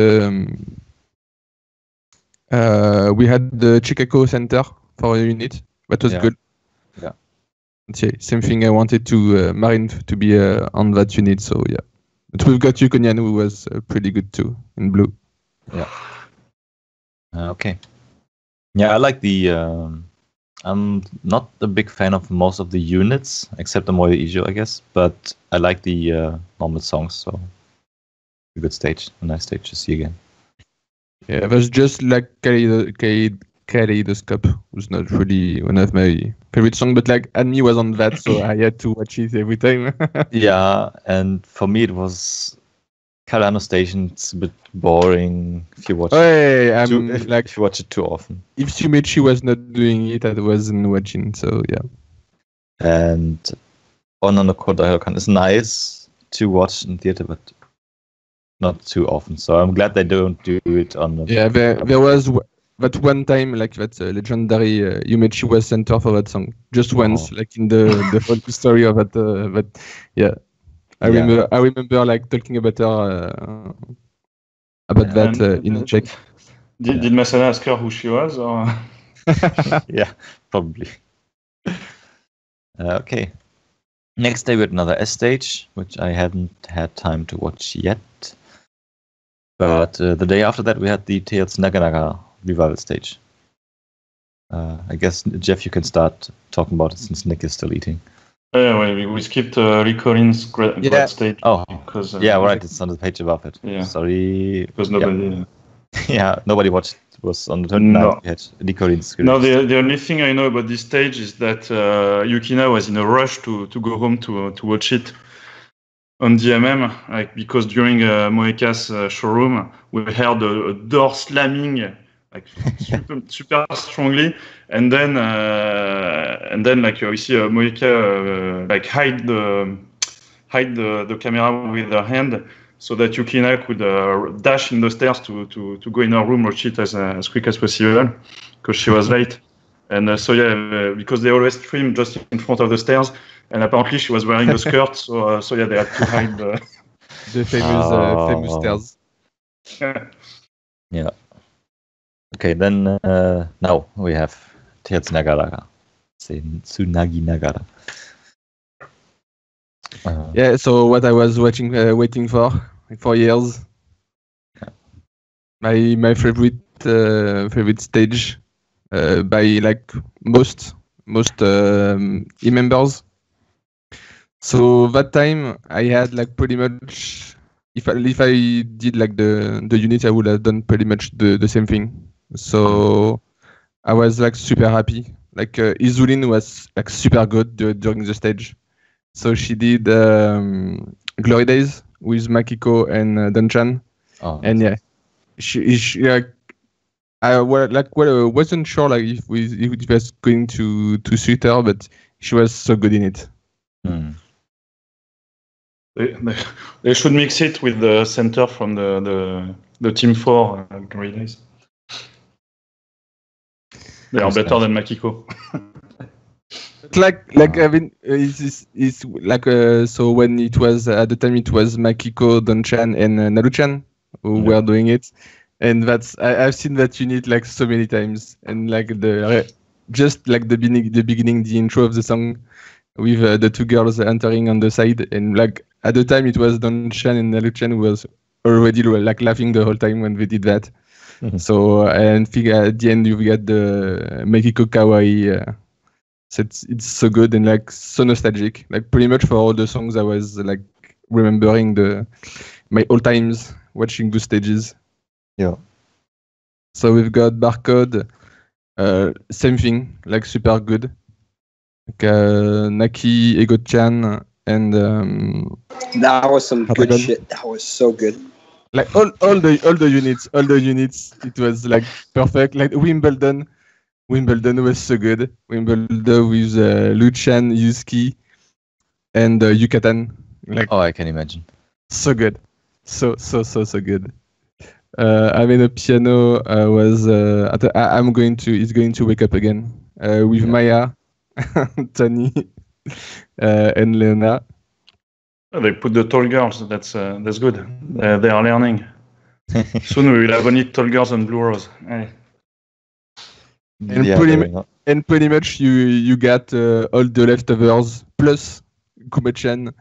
had the Chicago Center for a unit. That was good. Yeah. Same thing. I wanted to Marine to be on that unit. So yeah. But we've got Yukonian, who was pretty good too in blue. Yeah. Okay. Yeah, I like the. I'm not a big fan of most of the units except the Moyo Ijo, I guess. But I like the normal songs. So a good stage, a nice stage to see again. Yeah, it was just like Kaleidoscope was not really one of my favorite songs, but like Anmi was on that, so I had to watch it every time. Yeah, and for me it was Kalano Station. It's a bit boring if you watch if you watch it too often. If Sumechi was not doing it, I wasn't watching, so yeah. And Onono Kodairokan is nice to watch in theater, but not too often. So I'm glad they don't do it on the... Yeah, there was that one time, like that legendary Yumechi was center for that song. Just once, like in the whole story of that. But yeah, I remember like talking about her that in Czech. Did Masana ask her who she was? Or? Yeah, probably. Okay. Next day we had another S stage, which I hadn't had time to watch yet. But the day after that we had the Tales Naganaga revival stage. I guess, Jeff, you can start talking about it since Nick is still eating. We skipped Ricorin's grad stage. Oh, because right, it's on the page above it. Yeah. Sorry. Because nobody... Yeah, nobody watched. It was on the 29th we had Ricorin's. No, the only thing I know about this stage is that Yukina was in a rush to go home to watch it on DMM, like because during Moeka's showroom we heard a door slamming like super strongly, and then like we see Moeka like hide the camera with her hand so that Yukina could dash in the stairs to go in her room, watch it as quick as possible because she was late. And because they always stream just in front of the stairs, and apparently she was wearing a skirt, so they had to hide the famous stairs. Yeah. Okay, then now we have Tales Nagara, Tsunagi Nagara. Yeah, so what I was waiting for years. My favorite stage. By like most members. So that time I had like pretty much, if I did like the unit, I would have done pretty much the same thing. So I was like super happy Like Izulin was like super good during the stage. So she did Glory Days with Makiko and Dunchan. Oh, and yeah, she like I wasn't sure like if it was going to suit her, but she was so good in it. They should mix it with the center from the Team 4 Glory Days. They are better than Makiko. I mean, it's like so when it was at the time it was Makiko, Donchan, and Naruchan who were doing it, and I've seen that unit like so many times, and like just like the beginning, the intro of the song with the two girls entering on the side, and like at the time it was Donchan and Naruchan who was already like laughing the whole time when they did that. So and at the end you get the Makiko Kawaii. So it's so good and like so nostalgic. Like pretty much for all the songs I was like remembering my old times watching those stages. Yeah. So we've got Barcode, same thing, like super good. Like Naki, Ego-chan, and that was some good shit. That was so good. Like all the units, it was like perfect. Like Wimbledon was so good. Wimbledon with Luchan, Yusuke, and Yucatan. Like I can imagine. So good, so good. I mean, the piano was. It's going to wake up again with Maya, Tani, and Leona. Oh, they put the tall girls. That's good. They are learning. Soon we will have only tall girls on Blue Rose. Hey. And pretty much you got all the leftovers plus Kuma-chan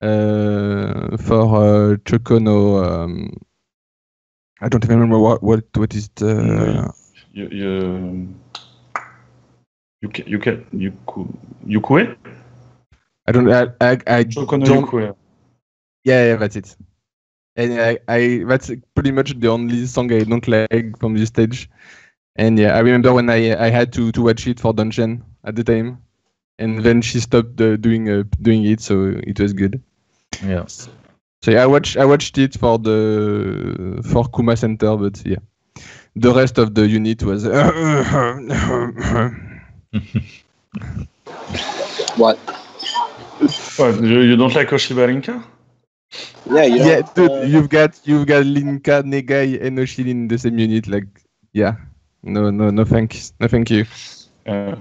for Chokono. I don't even remember what is the. Yukue? I don't. I Chokono don't. Yukue. Yeah, that's it. And I that's pretty much the only song I don't like from this stage. And yeah, I remember when I had to watch it for Dungeon at the time, and then she stopped doing it, so it was good. Yeah. So yeah, I watched it for Kuma Center, but yeah, the rest of the unit was. What? You don't like Oshiba Rinka? Yeah, you don't. Yeah, dude, you've got Linka, Negai, and Oshiri in the same unit. Like, yeah, no, thank you. Yeah.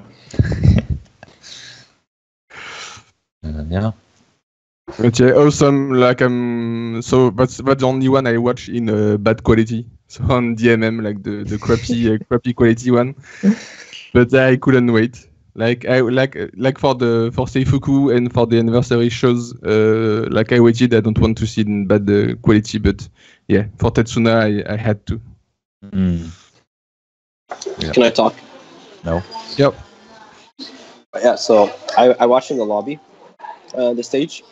But yeah, awesome. Like so that's the only one I watch in bad quality. So on DMM, like the crappy quality one. But I couldn't wait. Like I like for Seifuku and for the anniversary shows. Like I waited. I don't want to see it in bad quality, but yeah, for Tetsuna I had to. Yeah. Can I talk? No. Yep. Yeah. So I watched in the lobby, the stage,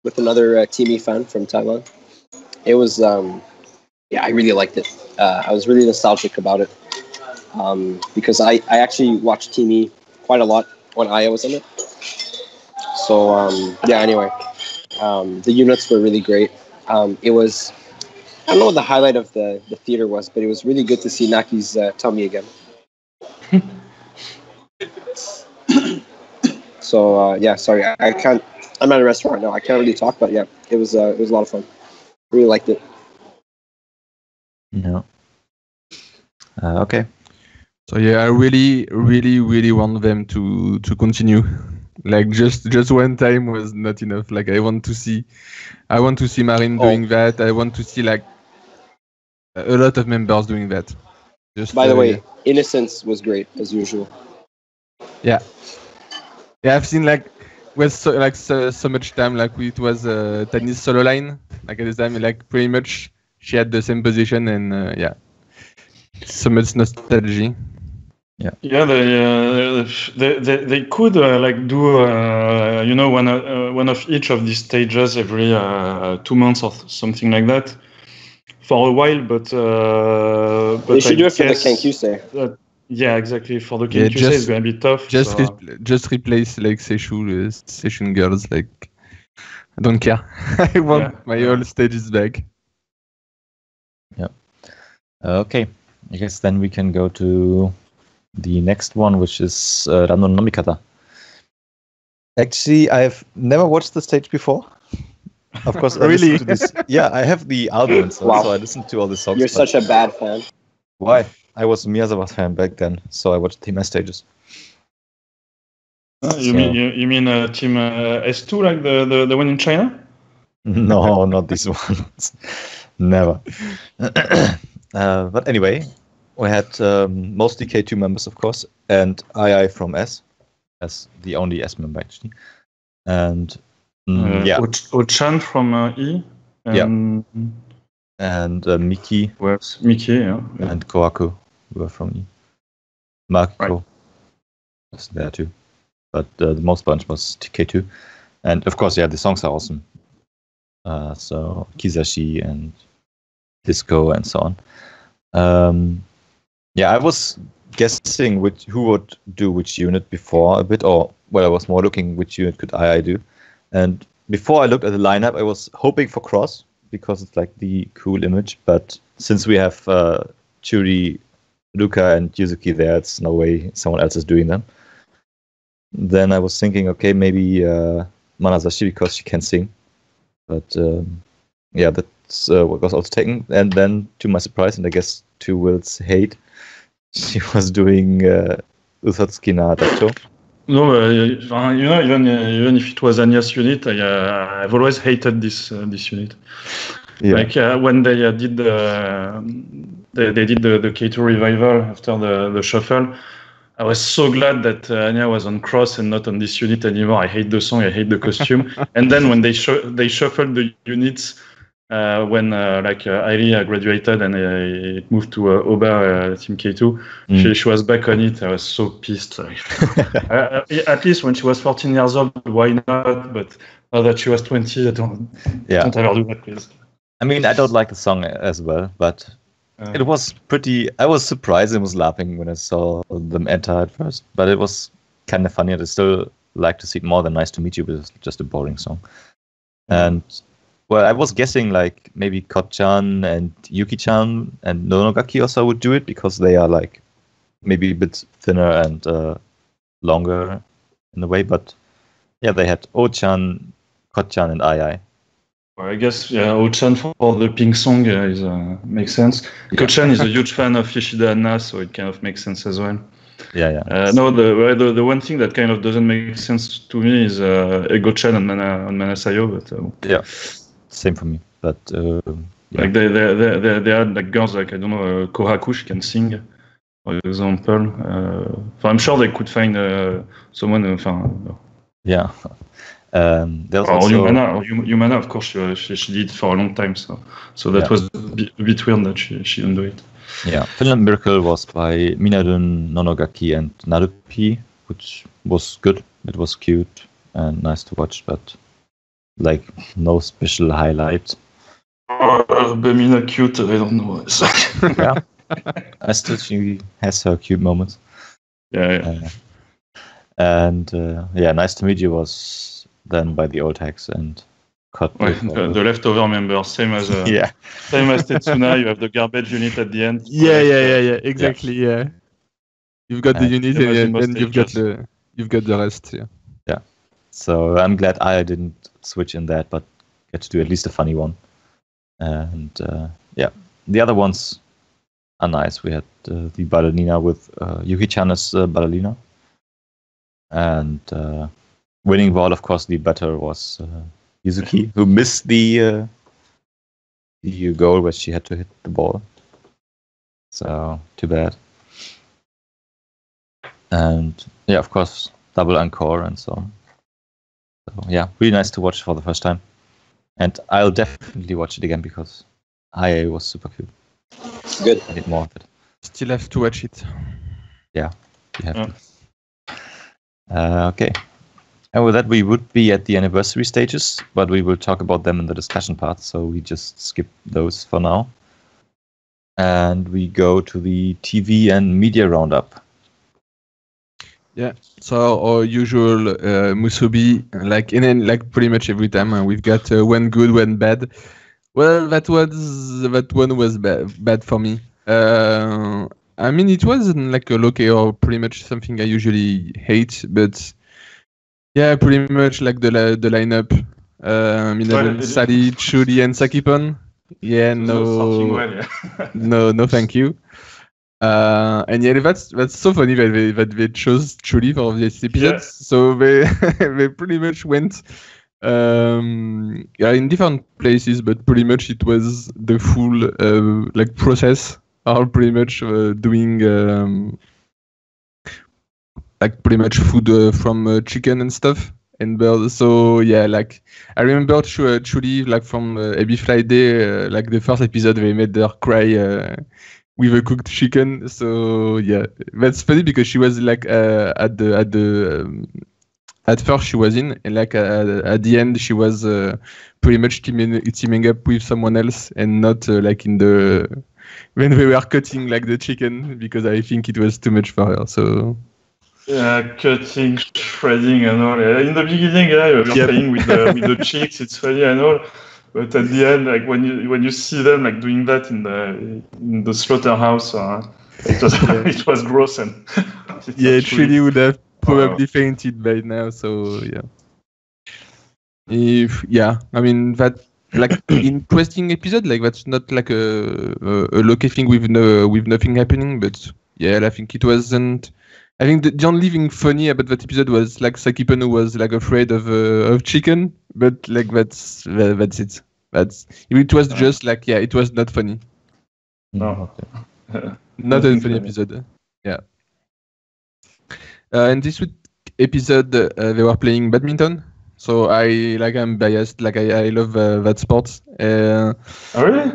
with another Teamy fan from Taiwan. It was I really liked it. I was really nostalgic about it because I actually watched Teamy quite a lot when Aya was in it. So anyway, the units were really great. It was, I don't know what the highlight of the theater was, but it was really good to see Naki's tummy again. So sorry, I can't. I'm at a restaurant now. I can't really talk, but yeah, it was a lot of fun. Really liked it. No. Okay. So yeah, I really want them to continue. Like just one time was not enough. Like I want to see Marine doing that. I want to see like a lot of members doing that. By the way, Innocence was great as usual. Yeah, I've seen like with so much time. Like it was Tani's solo line. Like at the time, like pretty much she had the same position, and so much nostalgia. Yeah, they could like do one of each of these stages every 2 months or something like that for a while, but they should do it for the Kenkyusei. Yeah, exactly. For the King Tuesday, it's gonna be tough. Just replace like Seishu Session Girls. Like, I don't care. I want my whole stages back. Yeah. Okay. I guess then we can go to the next one, which is Random Nomikata. Actually, I've never watched the stage before. Of course, Really? I this. Yeah, I have the album, so I listened to all the songs. You're such a bad fan. Why? I was a Miyazawa fan back then, so I watched Team S stages. You mean Team S2, like the one in China? No, not these ones. Never. But anyway, we had mostly K2 members, of course, and II from S, as the only S member actually, and Ochan from E, and Miki. Where's Miki? Yeah. And Kohaku were from E. Mariko was there too, but the most bunch was K2, and of course, the songs are awesome. So Kizashi and Disco and so on. I was guessing who would do which unit before a bit, or I was more looking which unit could I do. And before I looked at the lineup, I was hoping for Cross because it's like the cool image. But since we have Churi, Luca, and Yuzuki there, it's no way someone else is doing them. Then I was thinking, okay, maybe Manazashi because she can sing. But that's what was also taken. And then, to my surprise, and I guess to Will's hate, she was doing Usatsuki na Dacho. No, even if it was Anya's unit, I've always hated this unit. Yeah. Like when they did the K2 revival after the shuffle, I was so glad that Anya was on Cross and not on this unit anymore. I hate the song, I hate the costume. And then when they shuffled the units when Airi graduated and it moved to Oba Team K2, she was back on it. I was so pissed. At least when she was 14 years old, why not? But now that she was 20, don't ever do that, please. I mean, I don't like the song as well, but it was pretty. I was surprised and was laughing when I saw them enter at first, but it was kind of funny. I'd still like to see it more than Nice to Meet You, but it's just a boring song. And I was guessing like maybe Kot-chan and Yuki-chan and Nonogaki also would do it because they are like maybe a bit thinner and longer in a way. But yeah, they had O-chan, Kot-chan, and II. Well, I guess O-chan for the pink song makes sense. Kot-chan is a huge fan of Yoshida Anna, so it kind of makes sense as well. Yeah. No, the one thing that kind of doesn't make sense to me is Ego-chan on Manasayo, but same for me. But like they had like girls like I don't know Kohaku, she can sing, for example. I'm sure they could find someone. Yeah. There's also Yumana, of course, she did for a long time, so that was a bit weird that she didn't do it. Yeah, Finland Miracle was by Minarun, Nonogaki, and Narupi, which was good. It was cute and nice to watch, but like no special highlight. Bemina cute, I don't know. Yeah, I still think she has her cute moments. Yeah. And Nice to Meet You was then by the old hacks and cut. The leftover members, same as Tetsuna. You have the garbage unit at the end. Yeah. Exactly. Yeah. You've got the unit and then you've got the rest. Yeah. So I'm glad I didn't switch in that, but get to do at least a funny one. And the other ones are nice. We had the ballerina with Yuki-chan as ballerina. And winning ball, of course, the better was Yuzuki, who missed the goal where she had to hit the ball. So, too bad. And, of course, double encore and so on. So, really nice to watch for the first time. And I'll definitely watch it again because IA was super cool. Good. I need more of it. Still have to watch it. Yeah, you have to. Okay. And with that, we would be at the anniversary stages, but we will talk about them in the discussion part, so we just skip those for now. And we go to the TV and media roundup. Yeah, so our usual Musubi, like pretty much every time, we've got one good, one bad. Well, that one was bad for me. I mean, it wasn't like a low-key or pretty much something I usually hate, but yeah, pretty much like the lineup. Sally, Chuli, and Sakipon. Yeah, no, thank you. And yeah, that's so funny that they chose Chuli for this episode. Yeah. So they pretty much went in different places, but pretty much it was the full like process, or pretty much doing like pretty much food from chicken and stuff and birds. So yeah, like I remember Chuli like from AB Friday, like the first episode they made her cry with a cooked chicken. So yeah, that's funny because she was like at first she was in, and like at the end she was pretty much teaming up with someone else, and not like in the when they were cutting like the chicken, because I think it was too much for her. So yeah, cutting, shredding, and all. In the beginning, you're playing with the chicks. It's funny and all. But at the end, like when you see them like doing that in the slaughterhouse, it was gross, and Chili would have probably fainted by now. So yeah, I mean that like interesting episode. Like that's not like a low-key thing with nothing happening. But yeah, I think it wasn't. I think the only thing funny about that episode was like Sakipon, who was like afraid of chicken, but like that's it. It was just like it was not funny. No, not a funny episode. Yeah. And this week episode they were playing badminton, so I'm biased. Like I love that sport. Oh really?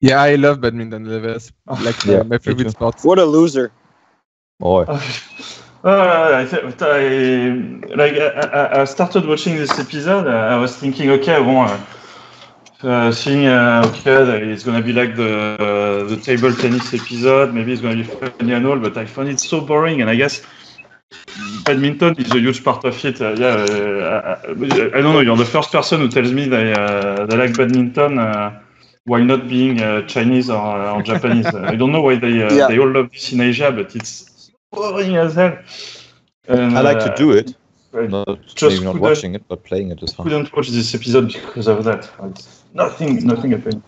Yeah, I love badminton. That's my favorite sport. What a loser. Oh. I started watching this episode. I was thinking, okay, seeing it's gonna be like the table tennis episode. Maybe it's gonna be funny and all, but I found it so boring. And I guess badminton is a huge part of it. I don't know. You're the first person who tells me they like badminton. While not being Chinese or Japanese, I don't know why they all love this in Asia, but it's boring as hell. And, I like to do it. Not watching it, but playing it is fun. I couldn't watch this episode because of that. It's nothing happened.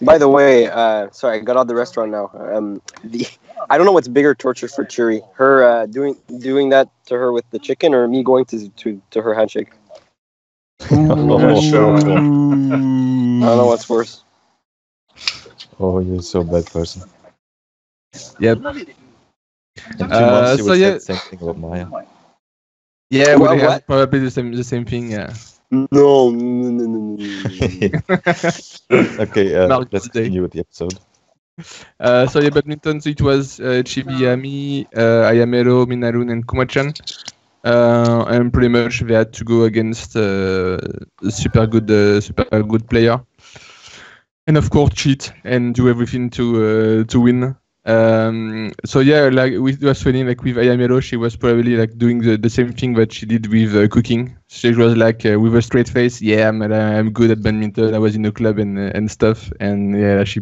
By the way, sorry, I got out of the restaurant now. I don't know what's bigger torture for Churi. Her doing that to her with the chicken, or me going to her handshake. Sure. I don't know what's worse. Oh, you're so bad person. Yep. So yeah, same thing about Maya. Yeah, well, probably the same thing. Yeah. No. Okay, let's continue with the episode. So yeah, badminton. So it was Chibi-Ami, Ayamero, Minarun, and Kuma-chan. And pretty much they had to go against a super good player, and of course cheat and do everything to win. So yeah, like it was funny. Like with Ayamero, she was probably like doing the same thing that she did with cooking. She was like with a straight face, yeah, I'm good at badminton. I was in a club and stuff, and yeah, she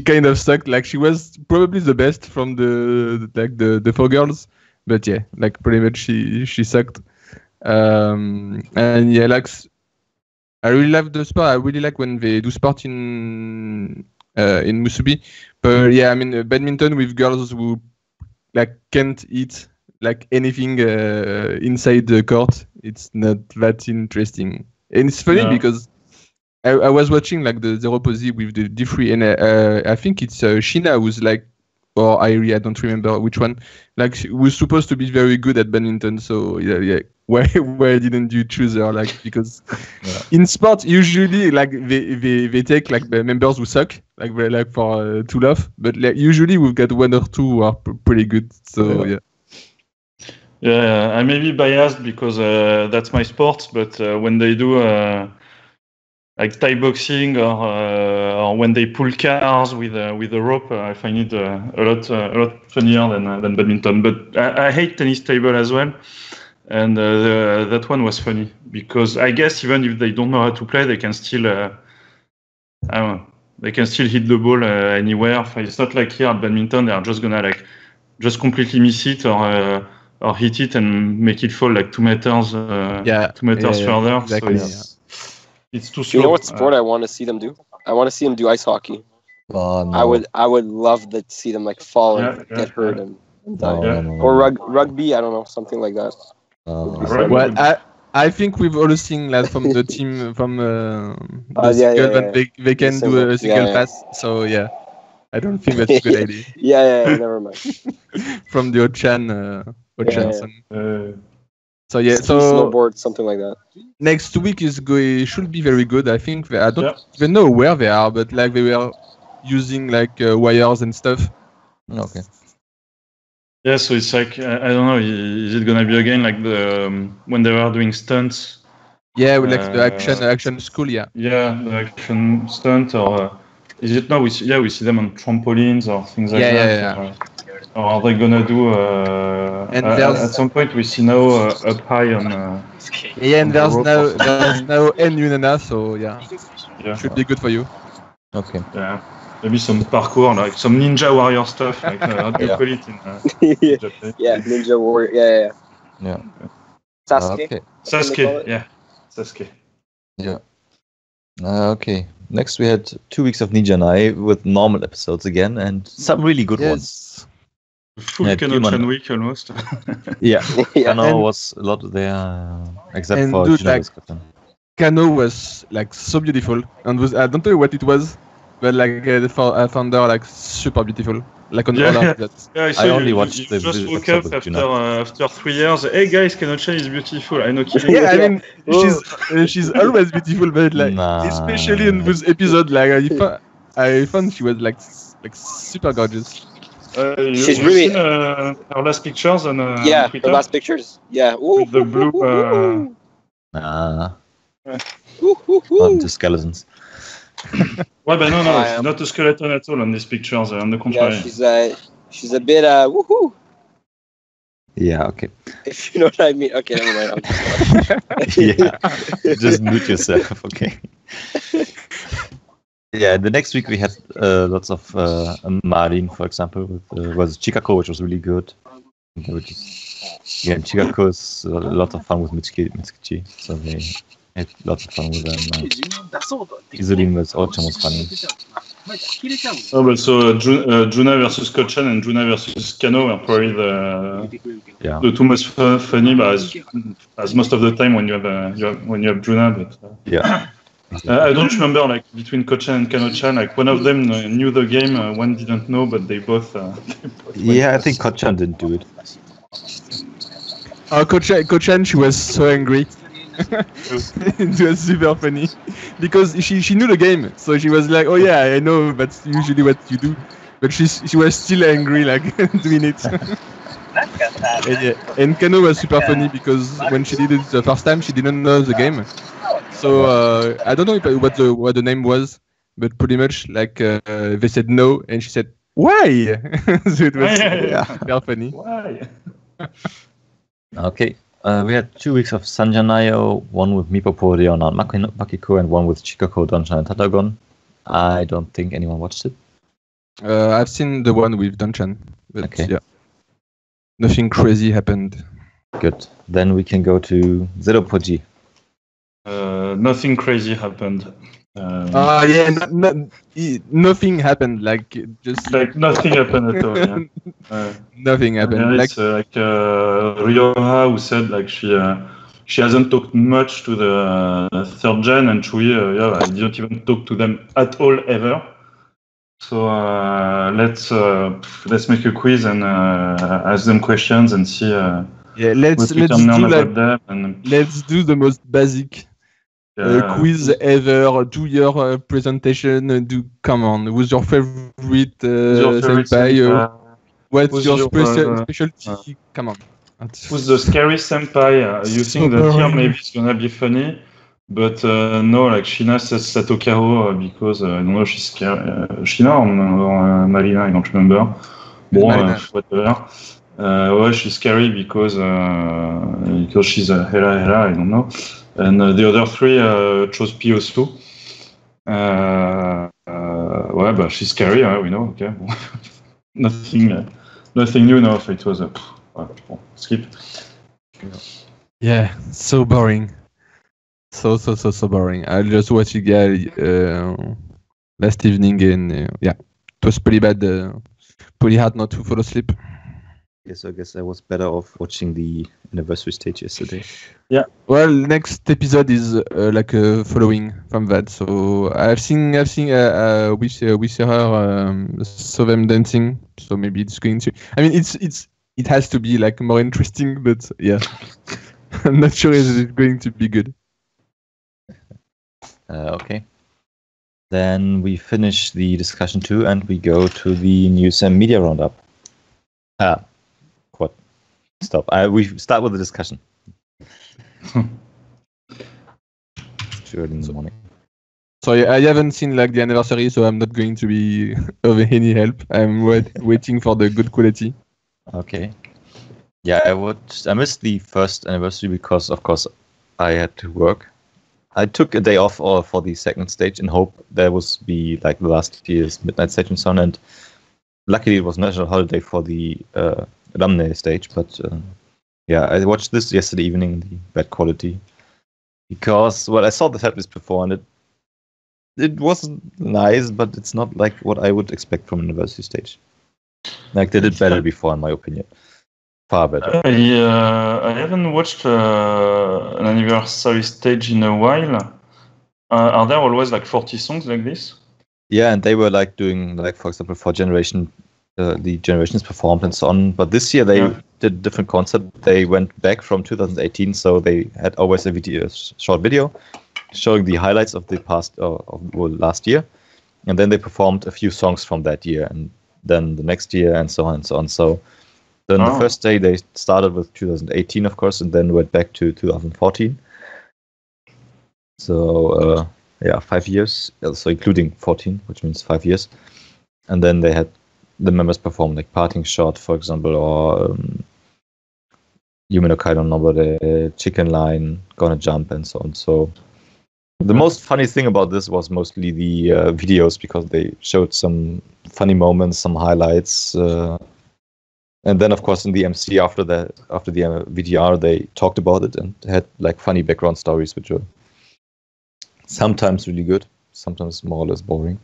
kind of sucked. Like she was probably the best from the four girls. But yeah, like pretty much she sucked. And yeah, like I really love the sport. I really like when they do sport in Musubi. But yeah, I mean badminton with girls who like can't eat like anything inside the court. It's not that interesting. And it's funny because I was watching like the Zero Posi with the D3, and I think it's Sheena who's like, or Irie, I don't remember which one. Like she was supposed to be very good at badminton, so yeah. Why didn't you choose her? Like because in sports usually like they take like the members who suck, like for to laugh. But like usually we've got one or two who are pretty good. So yeah. Yeah, I may be biased because that's my sport, but when they do like Thai boxing or or when they pull cars with a rope. I find it a lot funnier than badminton. But I hate tennis table as well. And that one was funny because I guess even if they don't know how to play, they can still I don't know, they can still hit the ball anywhere. It's not like here at badminton they are just gonna just completely miss it or hit it and make it fall 2 meters 2 meters further. Exactly, so it's too slow. You know what sport I want to see them do? I want to see them do ice hockey. Oh, no. I would love to see them fall and get hurt and die. Or rugby, I don't know, something like that. Well, I think we've all seen from the team from the single that they can do a single pass. So I don't think that's a good idea. Never mind. From the Ochan son. So snowboard, something like that. Next week should be very good. I think I don't even know where they are, but they were using wires and stuff. Okay. Yeah, so it's I don't know. Is it gonna be again when they were doing stunts? Yeah, the action school. Yeah. Yeah, the action stunt, or is it now? We see them on trampolines or things like that. Yeah. Or are they gonna do? At some point, we see now up high on. And there's now N-Unana, so should be good for you. Okay. Yeah. Maybe some parkour, some Ninja Warrior stuff, how do you call it in Japanese? Ninja Warrior, yeah. Sasuke? Okay. Sasuke. Yeah. Okay. Next we had 2 weeks of Ninja Nai with normal episodes again, and some really good ones. Full Kano-chan week, almost. Kano was a lot there, except for Juna's Kano was so beautiful, and I don't know what it was. But I found her super beautiful, on all of that. Yeah, I only watched the just woke up after 3 years. Hey guys, Kano-chan is beautiful. I know. I mean, she's always beautiful, but especially in this episode, I found she was super gorgeous. She's really seen, her last pictures on Twitter? Her last pictures. Yeah. With the blue. Just skeletons. Well, but no, she's not a skeleton at all on these pictures. On the contrary. Yeah, she's a bit woohoo. Yeah, okay. If you know what I mean. Okay, never mind. Just mute yourself, okay. Yeah, the next week we had lots of Marin, for example, was Chikako, which was really good. Chikako is a lot of fun with Mitsukichi, so they had lots of fun with them. Isolin was also most funny. Oh, but so Juna versus Kochan and Juna versus Kano are probably the two most funny, but as most of the time when you have Juna, but I don't remember between Kochan and Kano-chan, one of them knew the game, one didn't know, but they both. I think Kochan didn't do it. Kochan, she was so angry. It was super funny because she knew the game, so she was like, "Oh yeah, I know that's usually what you do," but she was still angry, doing it. And Kano was super funny because when she did it the first time, she didn't know the game. So I don't know what the name was, but pretty much they said no, and she said why. So it was super funny. Why? Okay. We had 2 weeks of Sanjanayo, one with Mipopo, Leona, Makiko, and one with Chikako, Danchan, and Tatagon. I don't think anyone watched it. I've seen the one with Danchan, but nothing crazy happened. Good. Then we can go to Zero Poji. Nothing crazy happened. Nothing happened. Nothing happened at all. Nothing happened. It's Ryoha who said she hasn't talked much to the third gen, and Chui I didn't even talk to them at all ever. So let's make a quiz and ask them questions and see. Let's do the most basic. Quiz ever. Do your presentation. Come on. Who's your favorite senpai? What's your specialty? Come on. Who's the scary senpai? You think that here maybe it's gonna be funny, But no, like Sheena says Satokaro because I don't know, she's scary. Sheena or Malina, I don't remember. Bon, whatever. Well, she's scary because she's a Hera, I don't know. And the other three chose Piosu. Ouais, but she's scary, we know. Okay, nothing new enough. It was skip. Yeah, so boring. So boring. I just watched it last evening, and it was pretty bad. Pretty hard not to fall asleep. Yes, I guess I was better off watching the anniversary stage yesterday. Yeah. Well, next episode is following from that. So I've seen we saw her saw them dancing. So maybe it's going to. I mean, it has to be like more interesting, but yeah, I'm not sure if it's going to be good. Okay. Then we finish the discussion 2 and we go to the news and media roundup. What? Stop. We start with the discussion. It's early in the morning. So I haven't seen like the anniversary, so I'm not going to be of any help. I'm waiting for the good quality. Okay. Yeah, I missed the first anniversary because, of course, I had to work. I took a day off for the second stage in hope there was be like the last year's Midnight Stage and so on. And luckily, it was national holiday for the alumni stage. But I watched this yesterday evening in the bad quality because I saw the setlist before and it was nice, but it's not like what I would expect from an anniversary stage. Like they did better before, in my opinion. Far better. I haven't watched an anniversary stage in a while. Are there always like 40 songs like this? Yeah, and they were like doing like, for example, for the Generations performed and so on. But this year they did a different concept. They went back from 2018, so they had always a short video showing the highlights of the past last year, and then they performed a few songs from that year, and then the next year, and so on and so on. So then the first day they started with 2018, of course, and then went back to 2014. So 5 years, so including 14, which means 5 years. And then they had the members perform like Parting Shot, for example, or Yume no Kaido Nobore, Chicken Line, Gonna Jump, and so on. So the most funny thing about this was mostly the videos, because they showed some funny moments, some highlights. And then, of course, in the MC after the VDR, they talked about it and had like funny background stories, which were sometimes really good, sometimes more or less boring.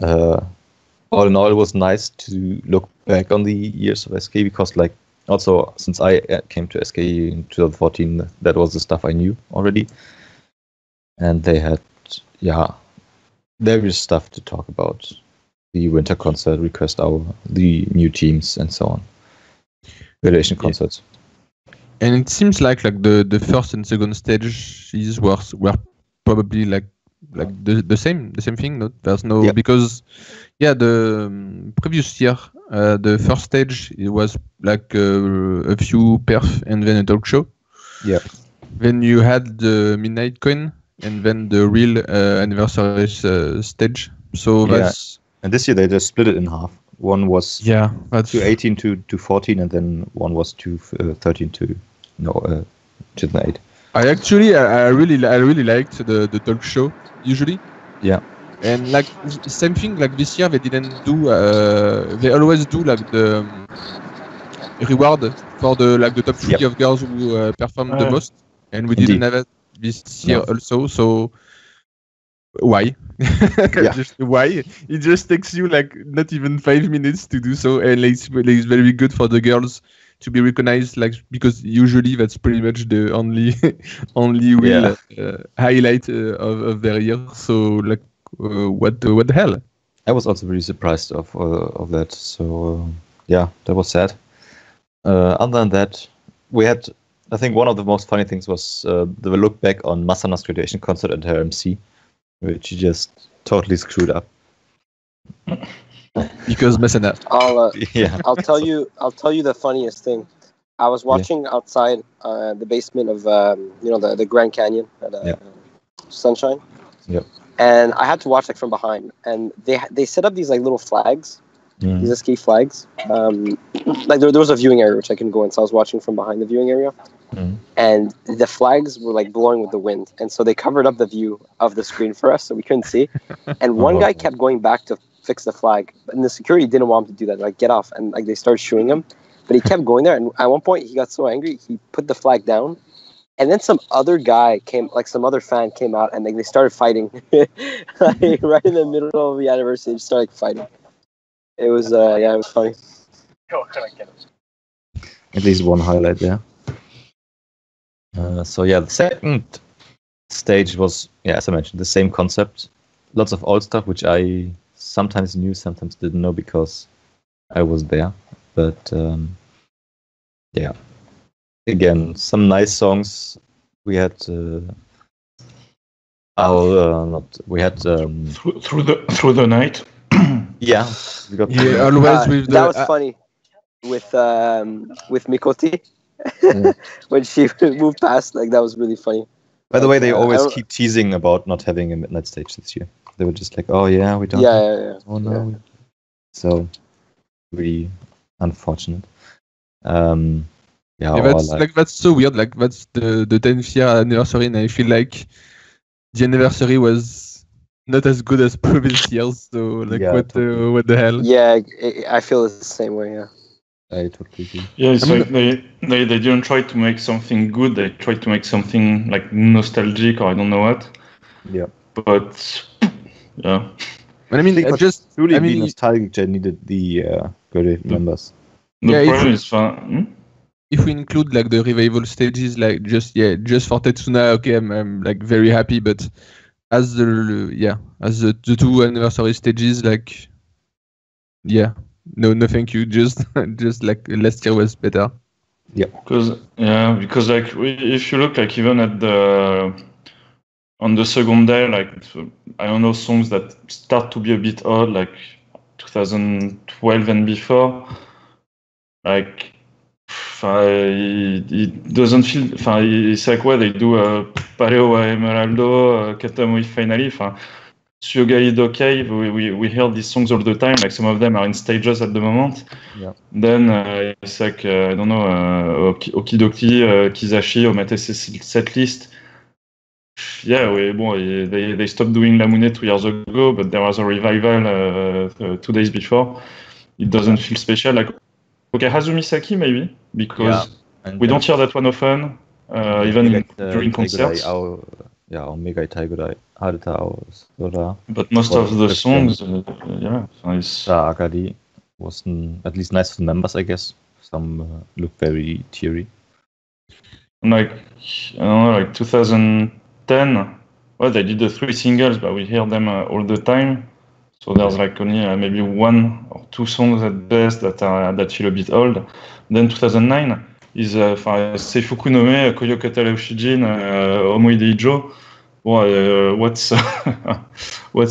All in all, it was nice to look back on the years of SKE, because like also since I came to SKE in 2014, that was the stuff I knew already. And they had, various stuff to talk about. The winter concert, request hour, the new teams, and so on. Relation concerts. And it seems like the first and second stages were probably like the same thing. No? There's no because the previous year the first stage it was like a few perf and then a talk show. Yeah. Then you had the Midnight Coin and then the real anniversary stage. So that's. And this year they just split it in half. One was 2018 to 14, and then one was 2013 to 2008. I really liked the talk show usually. Yeah. And like same thing like this year they didn't do. They always do like the reward for the top 3 of girls who performed the most, and we didn't have it this year also. So. Why? Just why? It just takes you like not even 5 minutes to do so, and it's very good for the girls to be recognized, like because usually that's pretty much the only real highlight of their year. So like what the hell? I was also really surprised of that. So that was sad. Other than that, we had, I think one of the most funny things was the look back on Masana's graduation concert at her MC, which she just totally screwed up. Because Masana. I'll tell you the funniest thing. I was watching outside the basement of the Grand Canyon at Sunshine. Yep. And I had to watch like from behind, and they set up these like little flags, these SK flags. Like there was a viewing area which I couldn't go in, so I was watching from behind the viewing area. And the flags were like blowing with the wind, and so they covered up the view of the screen for us, so we couldn't see. And one guy kept going back to fix the flag, and the security didn't want him to do that. Like, get off, and like they started shooing him, but he kept going there. And at one point, he got so angry, he put the flag down, and then some other guy came, like some other fan came out, and like they started fighting, like, right in the middle of the anniversary. They just started fighting. It was it was funny. At least one highlight there. So yeah, the second stage was, as I mentioned, the same concept. Lots of old stuff, which I sometimes knew, sometimes didn't know because I was there. But again, some nice songs. We had through the night. Yeah, we got always with that was funny with Mikoti. When she moved past, like, that was really funny. By the way, they always keep teasing about not having a midnight stage this year. They were just like, "Oh yeah, we don't." Yeah. Oh no. Yeah. So really unfortunate. That's so weird. Like, that's the 10th year anniversary, and I feel like the anniversary was not as good as previous years. So like, what the hell? Yeah, I feel the same way. Yeah. I totally agree. Yeah, it's like they didn't try to make something good. They tried to make something like nostalgic or I don't know what. Yeah. But yeah. But I mean, be nostalgic. I needed the good members. The problem is fun. If we include like the revival stages, like just for Tetsuna, okay, I'm like very happy. But as the two anniversary stages, like, no, thank you. Just like last year was better. Yeah. Because like if you look like even at on the second day, like I don't know, songs that start to be a bit odd, like 2012 and before, like it doesn't feel. It's like where they do Paleo Emeraldo, Katamui finally. Suyogali Cave, we hear these songs all the time. Like some of them are in stages at the moment. Yeah. Then it's like I don't know, Okidoki, Kizashi, Omate set list. Yeah, they stopped doing Lamune 2 years ago, but there was a revival 2 days before. It doesn't feel special. Like, okay, Hazumi Saki maybe, because we don't hear that one often, even during concerts. Omega Taigodai, Haruta, Sora. But most of the songs, Akari was at least nice for the members, I guess. Some look very teary. Like, I don't know, like 2010, they did the 3 singles, but we hear them all the time. So there's like only maybe 1 or 2 songs at best that feel a bit old. Then 2009 is Seifuku Nome, Koyo Katara Ushijin, Omoide Ijo. Well, what's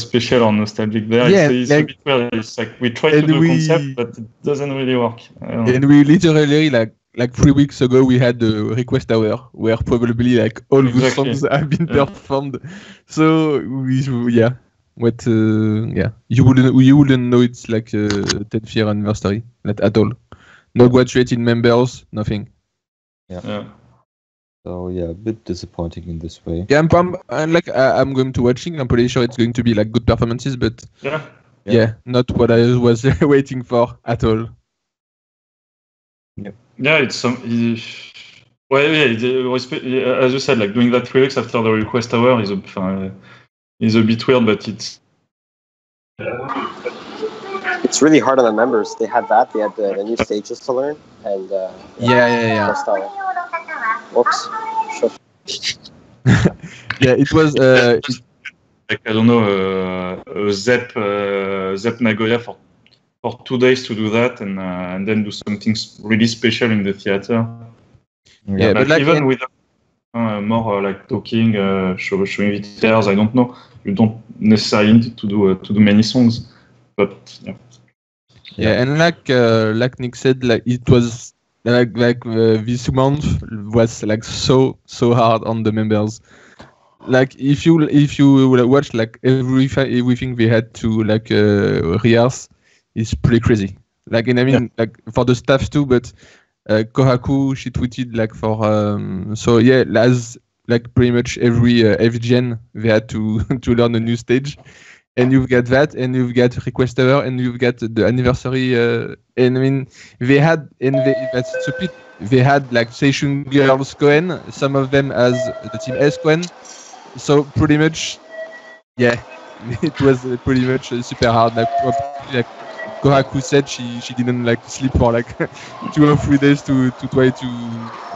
special or nostalgic there? It's a bit weird. It's like we try to do a concept, but it doesn't really work. And we literally like 3 weeks ago we had the request hour where probably like all the songs have been performed. So you wouldn't know it's like 10th year anniversary, not at all. No graduated members, nothing. Yeah. So a bit disappointing in this way. Yeah, I'm going to watching. I'm pretty sure it's going to be like good performances, but not what I was waiting for at all. Yeah, it's some. As you said, like doing that 3 weeks after the request hour is a bit weird, but it's. It's really hard on the members. They had that. They had the new stages to learn, and Oops. Sure. It was. Like, I don't know, Zep Nagoya for 2 days to do that, and then do something really special in the theater. Yeah, but like even with more like talking, showing details. I don't know. You don't necessarily need to do many songs, but and like Nick said, like it was like this month was like so hard on the members. like if you watch like everything they had to like rehearse, is pretty crazy. Like, and I mean, like for the staff too, but Kohaku, she tweeted like for so yeah, as like pretty much every gen they had to to learn a new stage, and you've got that, and you've got request hour, and you've got the anniversary, and I mean they had, and that's stupid. They had like Seishun Girls Koen, some of them as the Team S Koen, so pretty much, yeah, it was pretty much super hard. Like Kohaku said, she didn't like sleep for like 2 or 3 days to try to.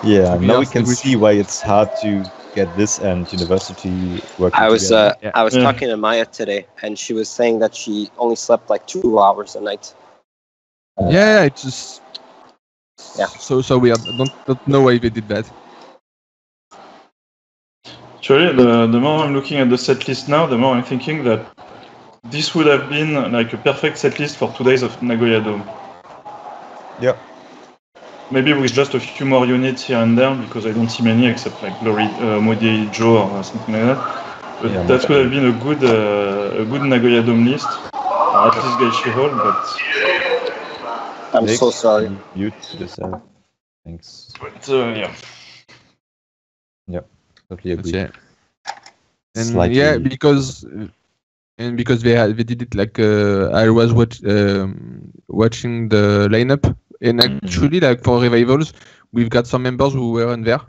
Yeah, to now we rehearse can everything. see why it's hard to get this and university working I was together. Yeah. I was talking to Maya today, and she was saying that she only slept like 2 hours a night. Yeah, it's just Yeah. so weird. I don't know why they did that. Actually, the more I'm looking at the set list now, the more I'm thinking that this would have been like a perfect set list for 2 days of Nagoya Dome. Yeah. Maybe with just a few more units here and there, because I don't see many except like Glory, Modi Joe or something like that. But Yeah, that would have been a good Nagoya Dome list, or at least Gaishi Hall. But I'm so sorry. Mute yourself. Thanks. yeah. Totally agree. Yeah. And Slightly- yeah, because they did it like I was watching the lineup, and actually like for revivals we've got some members who weren't there.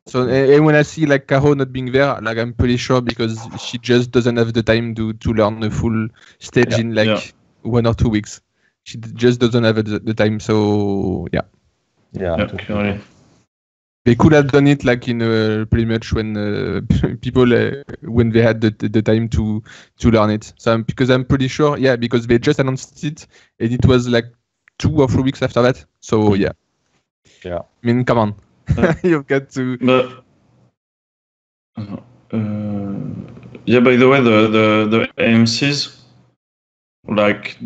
So and when I see like Caro not being there, like I'm pretty sure because she just doesn't have the time to learn a full stage in like 1 or 2 weeks. She just doesn't have the time. So yeah. Yeah. Yeah, totally. clearly. They could have done it like in pretty much when people when they had the time to learn it. So because I'm pretty sure, yeah, because they just announced it and it was like 2 or 3 weeks after that. So yeah. Yeah. I mean, come on, you've got to. But yeah. By the way, the AMCs, like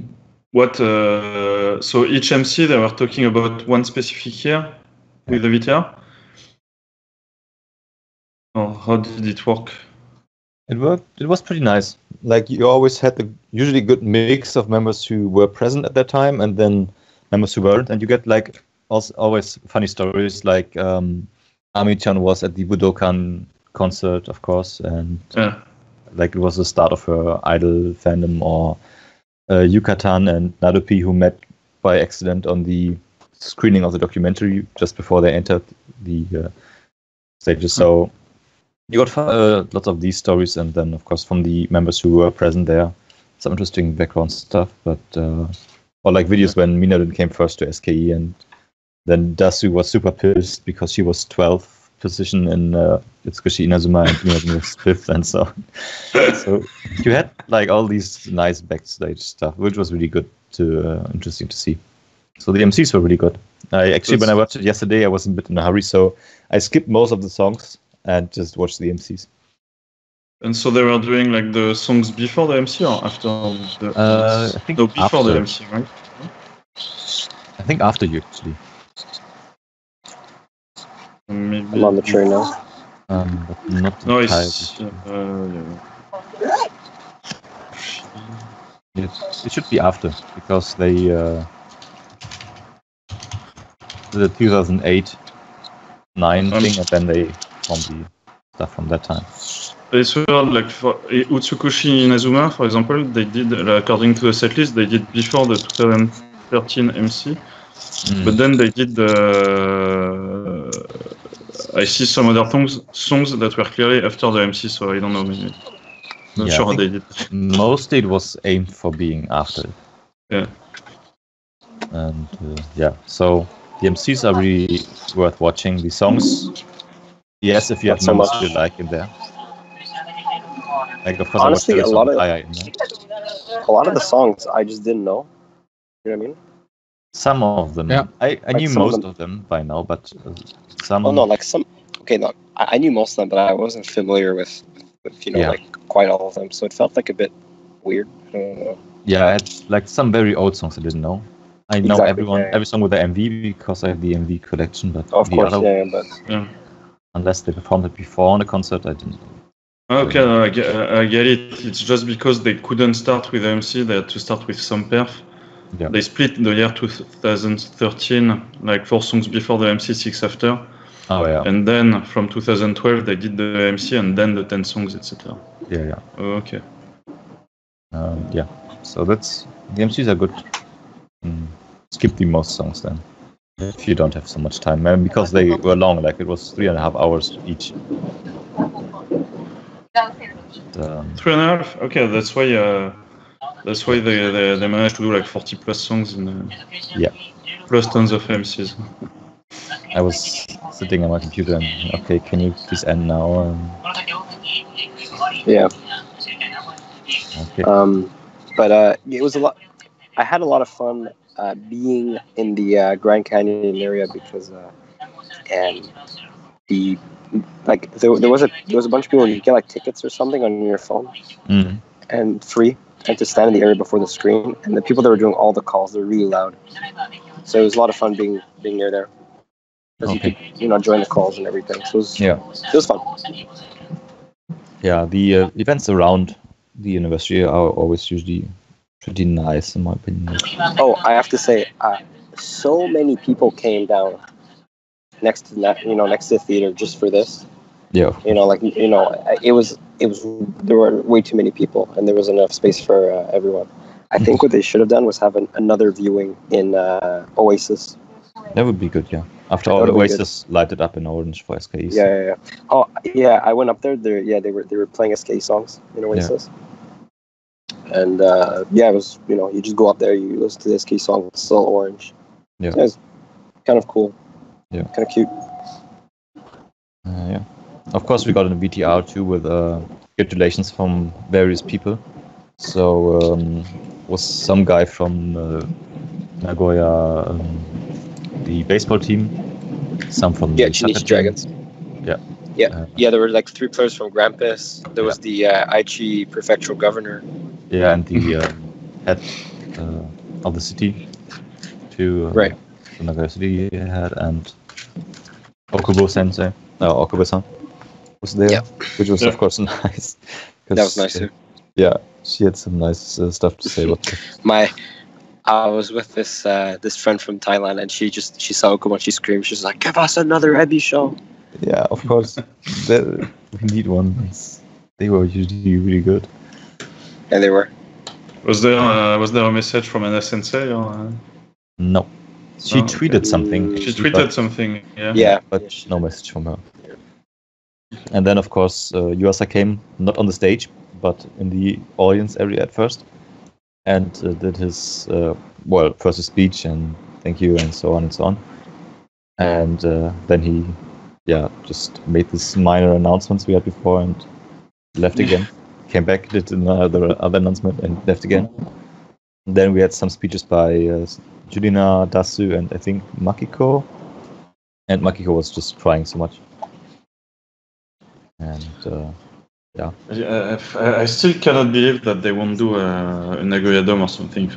what? So each MC they were talking about one specific year with the VTR. Or how did it work? It worked. It was pretty nice. Like you always had the usually good mix of members who were present at that time and then members who weren't, and you get like also always funny stories. Like Ami-chan was at the Budokan concert, of course, and like it was the start of her idol fandom, or Yukatan and Nadopi who met by accident on the screening of the documentary just before they entered the stages. So you got lots of these stories, and then of course from the members who were present there, some interesting background stuff. But or like videos when Minadun came first to SKE, and then Dasu was super pissed because she was 12th position in Itsukushi Inazuma and Minadun was 5th, and so so you had like all these nice backstage stuff, which was really good to interesting to see. So the MCs were really good. I actually when I watched it yesterday, I was a bit in a hurry, so I skipped most of the songs and just watch the MCs. And so they were doing like the songs before the MC or after the I think no, before after. the MC, right? I think after you actually. Maybe. I'm on the train now. But not No, entirely it's sure. It should be after, because they the 2008-9 thing, and then they formed the stuff from that time. I swear, like for Utsukushi Inazuma, for example, they did, according to the setlist, they did before the 2013 MC, but then they did I see some other songs that were clearly after the MC, so I don't know, maybe. Not sure how they did. Mostly it was aimed for being after it. Yeah. And yeah, so the MCs are really worth watching. The songs, yes, if you have numbers you like in there. Like, of course, honestly, a lot of the songs I just didn't know. You know what I mean? Some of them, yeah. I knew most of them by now, but some. Oh no, like some. Okay, no, I knew most of them, but I wasn't familiar with like quite all of them. So it felt like a bit weird. I don't know. Yeah, I had like some very old songs I didn't know. I know every song with the MV because I have the MV collection, but of course, unless they performed it before on the concert, I didn't know. Okay, I get it. It's just because they couldn't start with MC, they had to start with some perf. Yeah. They split the year 2013, like 4 songs before the MC, 6 after. Oh yeah. And then from 2012, they did the MC and then the 10 songs, etc. Yeah. Okay. Yeah. So that's the MCs are good. Skip the most songs then, if you don't have so much time. And because they were long, like it was 3.5 hours each. 3.5? Okay, that's why they managed to do like 40 plus songs and plus tons of MCs. I was sitting on my computer and okay, can you please end now? Yeah. Okay. But it was a lot. I had a lot of fun being in the Grand Canyon area because and the like there was a bunch of people. You get like tickets or something on your phone and free, and to stand in the area before the screen. And the people that were doing all the calls, they're really loud. So it was a lot of fun being near there. Because you could, join the calls and everything. So it was fun. Yeah, the events around the university are always usually pretty nice, in my opinion. Oh, I have to say, so many people came down next to that, next to the theater just for this. Yeah. It was. There were way too many people, and there wasn't enough space for everyone. I think what they should have done was have another viewing in Oasis. That would be good, yeah. After all, Oasis lighted up in orange for SKE. Yeah. Oh, yeah. I went up there. They were playing SKE songs in Oasis. Yeah. And it was you just go up there, you listen to the SKE song, it's still orange. Yeah. So it was kind of cool. Yeah. Kind of cute. Yeah. Of course, we got a VTR too with congratulations from various people. So was some guy from Nagoya, the baseball team, some from the Shinichi Dragons. Yeah. There were like 3 players from Grampus. There was the Aichi prefectural governor. Yeah, and the head of the city too. Right. The Nagoya City head and Okubo Sensei. Okubo-san was there, which was of course nice. That was nice too. Yeah, she had some nice stuff to say about I was with this friend from Thailand, and she saw Okubo and she screamed. She's like, "Give us another Ebi show!" Yeah, of course. We need one. They were usually really good. Yeah, they were. Was there a message from Anna Sensei or? No. She tweeted something. She tweeted something. Yeah. Yeah. But no message from her. And then of course Yuasa came not on the stage, but in the audience area at first. And did his first speech and thank you and so on and so on. And then he, just made this minor announcements we had before and left again. Came back, did another announcement and left again. And then we had some speeches by Julina, Dasu, and I think Makiko. And Makiko was just crying so much. And I still cannot believe that they won't do a Nagoya Dome or something.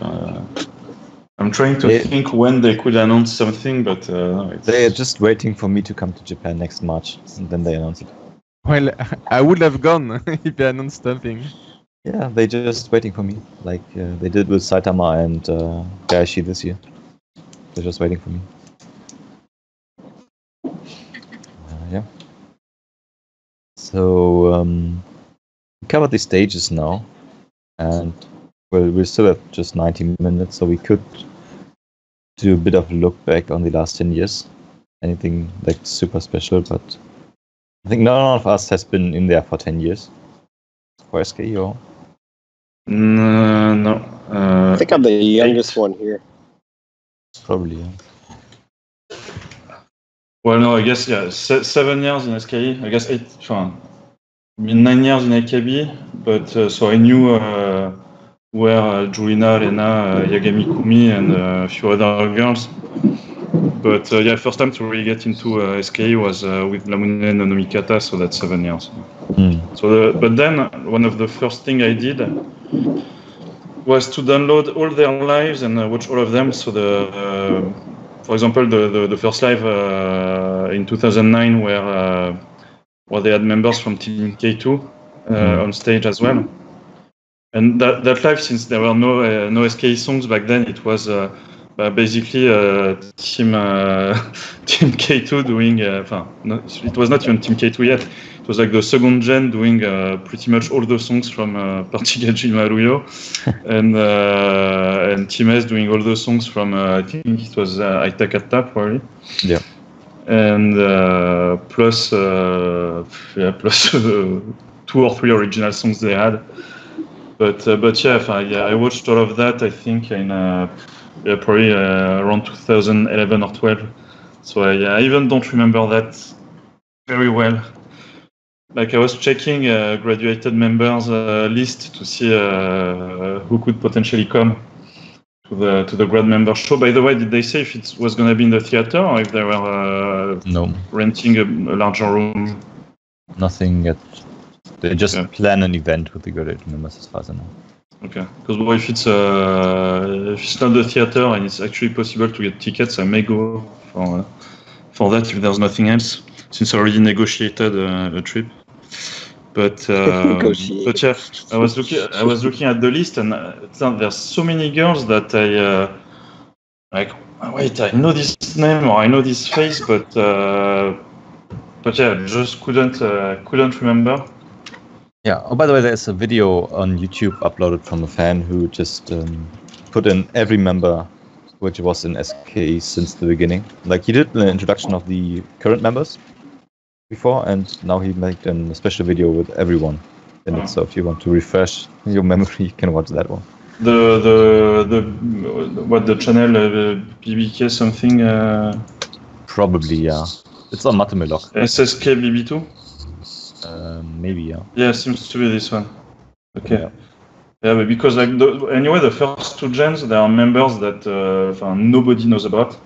I'm trying to think when they could announce something, but they're just waiting for me to come to Japan next March, and then they announce it. Well, I would have gone if they announced something. Yeah, they're just waiting for me, like they did with Saitama and Gayashi this year. They're just waiting for me. Yeah. So we covered the stages now, and we still have just 90 minutes, so we could do a bit of a look back on the last 10 years. Anything like super special, but I think none of us has been in there for 10 years. For SKE or? No. I think I'm the youngest one here. Probably, yeah. Well, no, I guess, 7 years in SKE. I guess 9 years in AKB, but so I knew where Julina, Lena, Yagami Kumi, and a few other girls. But first time to really get into SKE was with Lamune and Nomikata, so that's 7 years. So, but then one of the first thing I did was to download all their lives and watch all of them. So for example, the first live in 2009 where they had members from Team K2, on stage as well. And that live, since there were no SKE songs back then, it was basically Team K2 doing. It was not even Team K2 yet. It was like the second gen doing pretty much all the songs from Partigaji Maruyo, and Team S doing all the songs from I think it was Aitakata probably. Yeah. And plus 2 or 3 original songs they had. But I watched all of that. I think in probably around 2011 or 12. So I even don't remember that very well. Like I was checking graduated members list to see who could potentially come to the grad member show. By the way, did they say if it was going to be in the theater or if they were renting a larger room? Nothing yet. They just plan an event with the graduated members as far as I know. Okay, because if it's not the theater and it's actually possible to get tickets, I may go for that if there's nothing else, since I already negotiated a trip. But yeah, I was looking at the list, and there's so many girls that I wait, I know this name or I know this face, but yeah, just couldn't remember. Yeah. Oh, by the way, there's a video on YouTube uploaded from a fan who just put in every member which was in SKE since the beginning. Like he did the introduction of the current members before, and now he made a special video with everyone in it. So if you want to refresh your memory, you can watch that one. The channel BBK something? Probably, yeah. It's on Matemelok. SSK BB2? Maybe, yeah. Yeah, seems to be this one. Okay. Yeah, but because anyway, the first 2 gens, there are members that nobody knows about.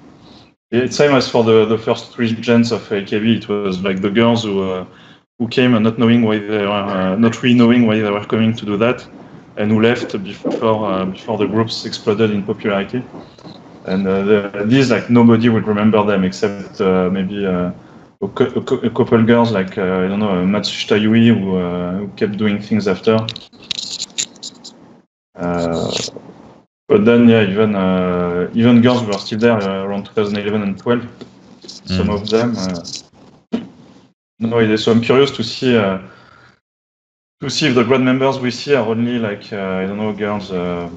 It's same as for the first 3 gens of AKB. It was like the girls who came and not knowing why they were, not really knowing why they were coming to do that, and who left before the groups exploded in popularity. And these, like, nobody would remember them except maybe a couple girls like I don't know, Matsushita Yui who kept doing things after. But then even girls who were still there around 2011 and 12. Some of them. So I'm curious to see if the grad members we see are only like I don't know, girls that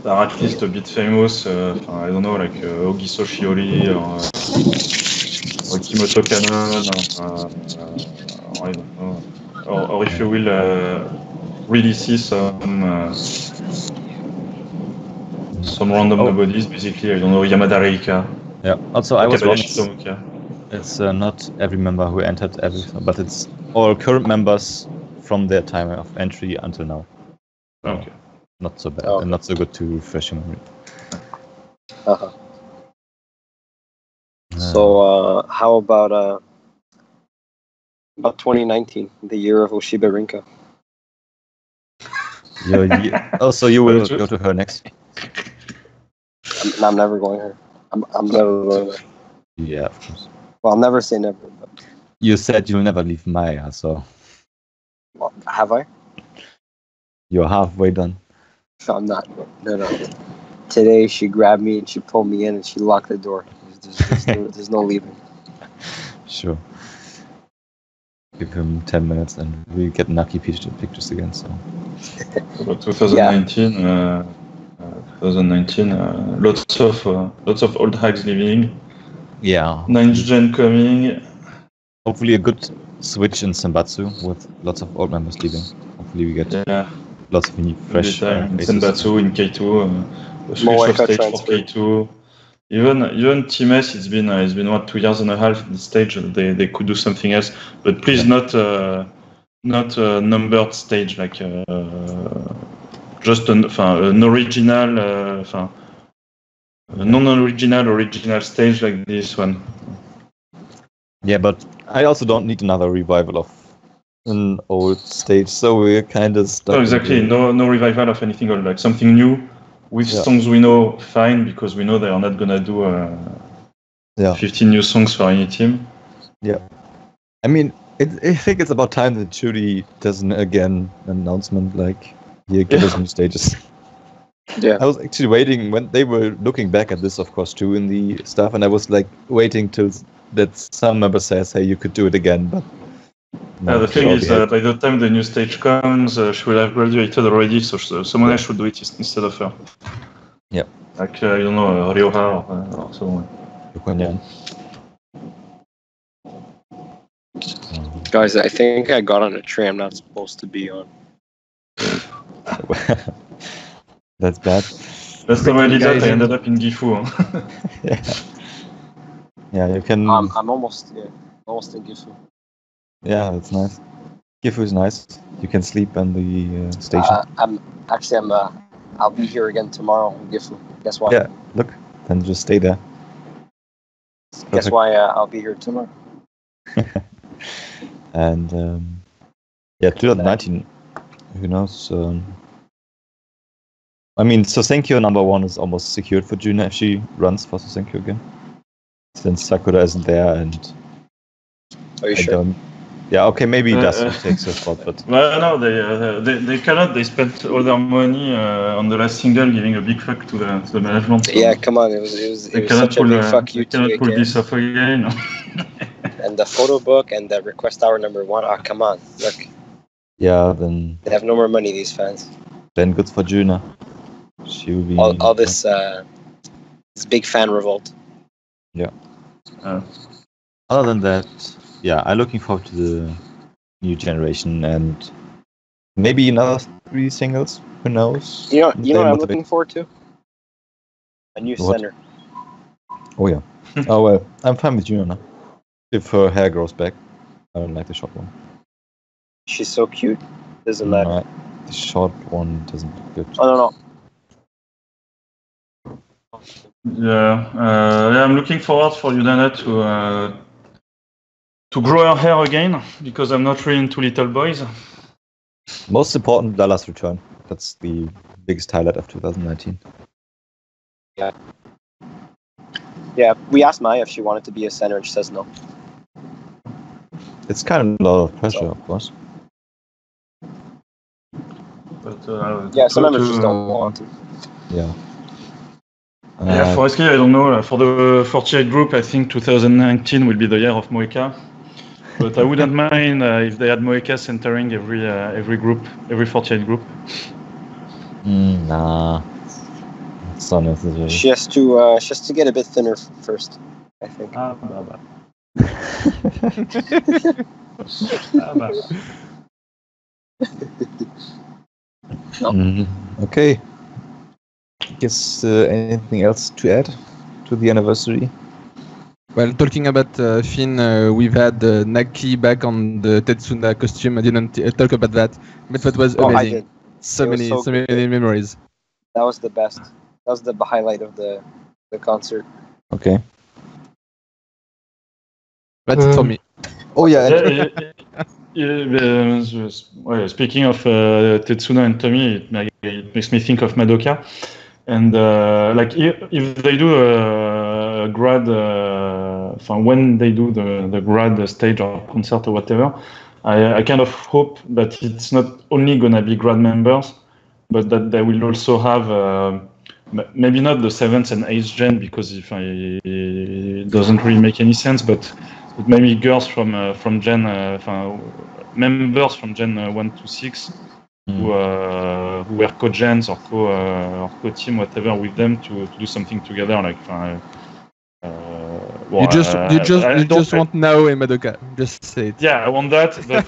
are at least a bit famous. I don't know, like Ogiso Shiori or Kimoto Kanon, or I don't know, or if you will really see some random nobodies, basically. I don't know, Yamada Reika. Yeah. Also, I was wrong. It's not every member who entered but it's all current members from their time of entry until now. Okay. Not so bad, and not so good to refresh your memory. So, how about 2019, the year of Oshiba Rinka? So you will go to her next? I'm never going there. I'm never going there. Yeah, of course. Well, I'll never say never. But... You said you'll never leave Maya, so... Well, have I? You're halfway done. No, I'm not. No. Today she grabbed me and she pulled me in and she locked the door. There's no leaving. Sure. Give him 10 minutes and we get Naki pictures again. So. About 2019, yeah. 2019, lots of old hags leaving. Yeah. 9th gen coming. Hopefully a good switch in Senbatsu with lots of old members leaving. Hopefully we get lots of new fresh in Senbatsu, in K2, a switch of stage for K2. Even Team S, it's been what, 2.5 years at this stage. They could do something else, but please not a numbered stage, like just an original, non-original stage like this one. Yeah, but I also don't need another revival of an old stage, so we're kind of stuck. No, exactly. No revival of anything old, like something new. With songs we know, fine, because we know they are not gonna do 15 new songs for any team. Yeah, I mean, I think it's about time that Judy does an announcement like, here, give us new stages. Yeah. I was actually waiting when they were looking back at this, of course, too, in the stuff, and I was like waiting till that some member says, "Hey, you could do it again," but the thing is, by the time the new stage comes, she will have graduated already, so someone else should do it instead of her. Yeah. Like, I don't know, Ryoha or someone. Yeah. Guys, I think I got on a train I'm not supposed to be on. That's bad. Last time I did that, I ended up in Gifu. Yeah, you can. I'm almost in Gifu. Yeah, that's nice. Gifu is nice. You can sleep on the station. I'll be here again tomorrow in Gifu. Guess why? Yeah, look, then just stay there. Guess why I'll be here tomorrow? And 2019, who knows? I mean, Sosenkyo number 1 is almost secured for Juna if she runs for Sosenkyo again. Since Sakura isn't there, and Are you sure? Yeah, okay, maybe Dasu takes her spot, but well, no, they cannot. They spent all their money on the last single, giving a big fuck to the management. So yeah, come on, it was such a big fuck you to cannot pull this off again. And the photo book and the request hour number 1. Oh, come on, look. Yeah, then they have no more money. These fans. Then good for Juna. She will be all this big fan revolt. Yeah. Other than that, yeah, I'm looking forward to the new generation and maybe another 3 singles. Who knows? You know what I'm looking forward to? A new center. Oh yeah. Oh well, I'm fine with Juna now. If her hair grows back, I don't like the short one. She's so cute. Doesn't matter. The short one doesn't look good. Oh no. Yeah, I'm looking forward for Yudana to grow her hair again, because I'm not really into little boys. Most important, Lala's return. That's the biggest highlight of 2019. Yeah. Yeah, we asked Maya if she wanted to be a center, and she says no. It's kind of a lot of pressure, of course. But, yeah, some members just don't want to. Yeah. Yeah, for SK, I don't know. For the 48 group, I think 2019 will be the year of Moeka. But I wouldn't mind if they had Moeka centering every group, every 48 group. Nah, it's not necessary. She has to get a bit thinner first, I think. Okay. Guess anything else to add to the anniversary? Well, talking about Finn, we've had Naki back on the Tetsuna costume. I didn't talk about that, but that was amazing. I did. So many memories. That was the best. That was the highlight of the concert. Okay. That's it for me. Oh yeah. Speaking of Tetsuna and Tommy, it makes me think of Madoka. And like if they do a grad, when they do the grad stage or concert or whatever, I kind of hope that it's not only gonna be grad members, but that they will also have maybe not the 7th and 8th gen, because it doesn't really make any sense, but maybe girls from gen members from gen 1 to 6. Who were co-gens or co-team, whatever, with them to do something together. Like, you just want now in Madoka. Just say it. Yeah, I want that, but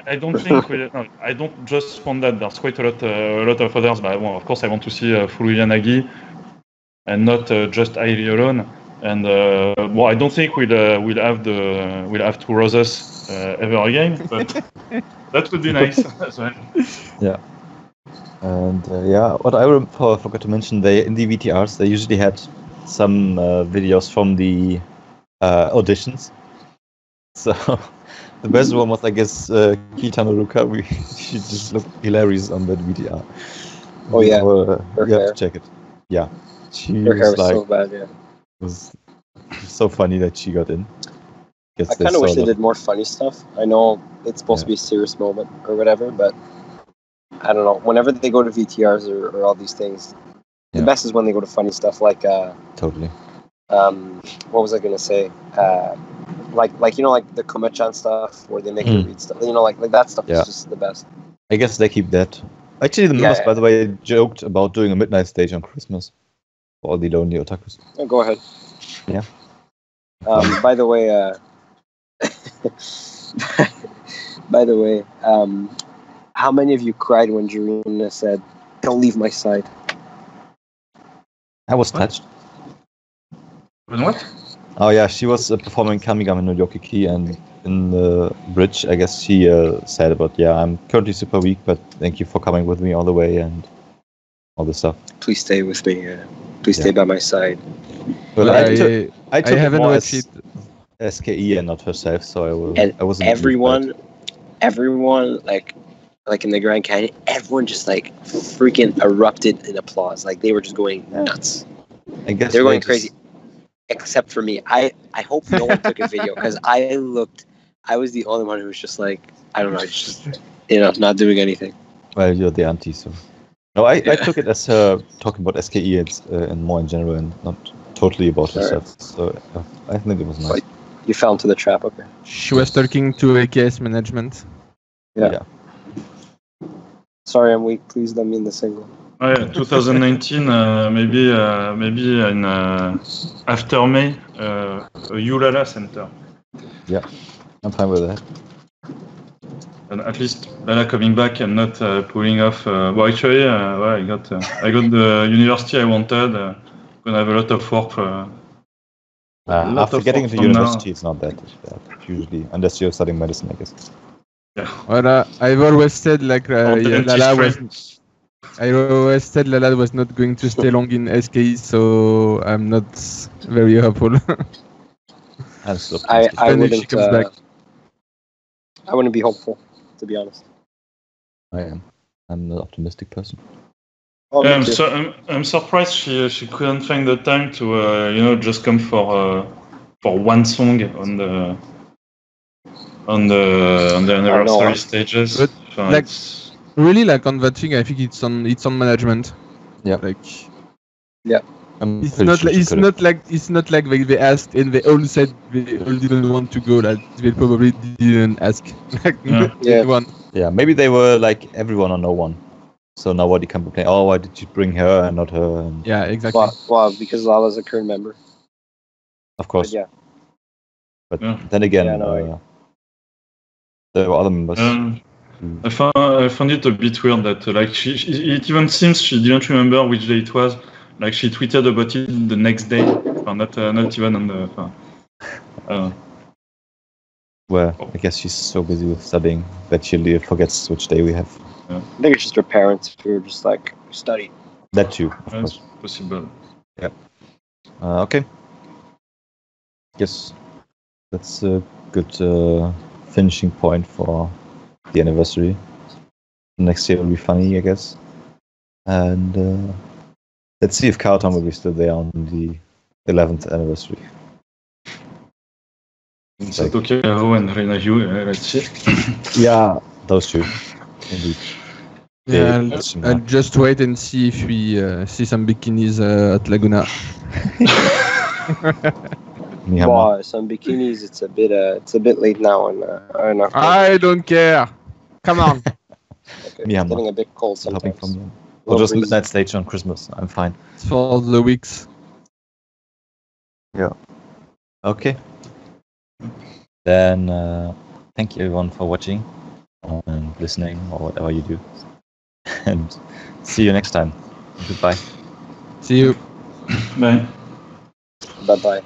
I don't think I don't just want that. There's quite a lot of others, but of course I want to see Furuya Nagi and not just Airi alone. And I don't think we'll have 2 roses ever again, but that would be nice as well. Yeah. And what I forgot to mention, in the VTRs they usually had some videos from the auditions. So the best one was, I guess, Kitano Ruka. She just looked hilarious on that VTR. Oh yeah, you have to check it. Yeah, her hair was so bad. Yeah, it was so funny that she got in. Guess I they kind of wish saw they the- did more funny stuff. I know it's supposed to be a serious moment or whatever, but I don't know. Whenever they go to VTRs or all these things, the Yeah. best is when they go to funny stuff like Totally. what was I gonna say? Like you know, like the Komechan stuff where they make you read stuff. You know, like that stuff Yeah. is just the best. I guess they keep that. Actually, the members, by the way, joked about doing a midnight stage on Christmas for all the lonely otakus. Oh, go ahead. Yeah. By the way, how many of you cried when Jiruna said, "Don't leave my side"? I was touched. And what? Oh yeah, she was performing Kamigami no Yokiki, and in the bridge, I guess she said about, yeah, I'm currently super weak, but thank you for coming with me all the way and all this stuff. Please stay with me. Please stay by my side. Well, I took I it haven't more watched as it. SKE and not herself, so And I wasn't moved everyone, like in the Grand Canyon, everyone just like freaking erupted in applause. Like they were just going nuts. by it. I guess They're going just- crazy. Except for me. I hope no one took a video because I was the only one who was just like, I don't know, just, not doing anything. Well, you're the auntie, so. No, I took it as her talking about SKE and more in general and not totally about herself. So I think it was nice. You fell into the trap, okay. She was talking to AKS management. Yeah. Sorry, I'm weak. Please let me in the single. Oh, yeah, 2019, maybe in after May, a Ulala center. Yeah, I'm fine with that. And at least Lala coming back and not pulling off. Well, actually, I got the university I wanted. Gonna have a lot of work. After getting into from university, now. it's not that bad, usually, unless you're studying medicine, I guess. Yeah. Well, I've always said like Or Lala was not going to stay long in SKE, so I'm not very hopeful. I'm still I Then if she wouldn't. comes back. I wouldn't be hopeful, to be honest. I am. I'm an optimistic person. Oh, me Yeah, too. I'm surprised she couldn't find the time to just come for one song on the anniversary stages. But, like, It's- Really, like on that thing, I think it's on management. Yeah. Like I'm it's pretty not sure like she it's not like they asked and they all said they all didn't want to go. Like they probably didn't ask. Like Yeah. anyone. Yeah, maybe they were like everyone or no one. So nobody can complain, oh, why did you bring her and not her? And Yeah, exactly. Well, because Lala's a current member. of But course. yeah. But Yeah. then again, Yeah, no, there were other members. I found it a bit weird that it even seems she didn't remember which day it was. Like she tweeted about it the next day, not even on the. Well, I guess she's so busy with studying that she forgets which day we have. I think it's just her parents who are just like, study. That too, of That's course. possible. Okay. Yes, that's a good finishing point for the anniversary. Next year will be funny, I guess. And let's see if Carlton will be still there on the 11th anniversary. Satoke Haro and Reina Hugh, let's see. Yeah, those two. Indeed. Yeah, That's I'll just wait and see if we see some bikinis at Laguna. Mihama. Wow, some bikinis. It's a bit late now, and I don't care. Come on. okay, it's Mihama. getting a bit cold Helping sometimes. from you. Or just midnight stage on Christmas. I'm fine. It's for the weeks. Okay. Then thank you everyone for watching and listening or whatever you do. And see you next time. Goodbye. See you. Bye. Bye bye.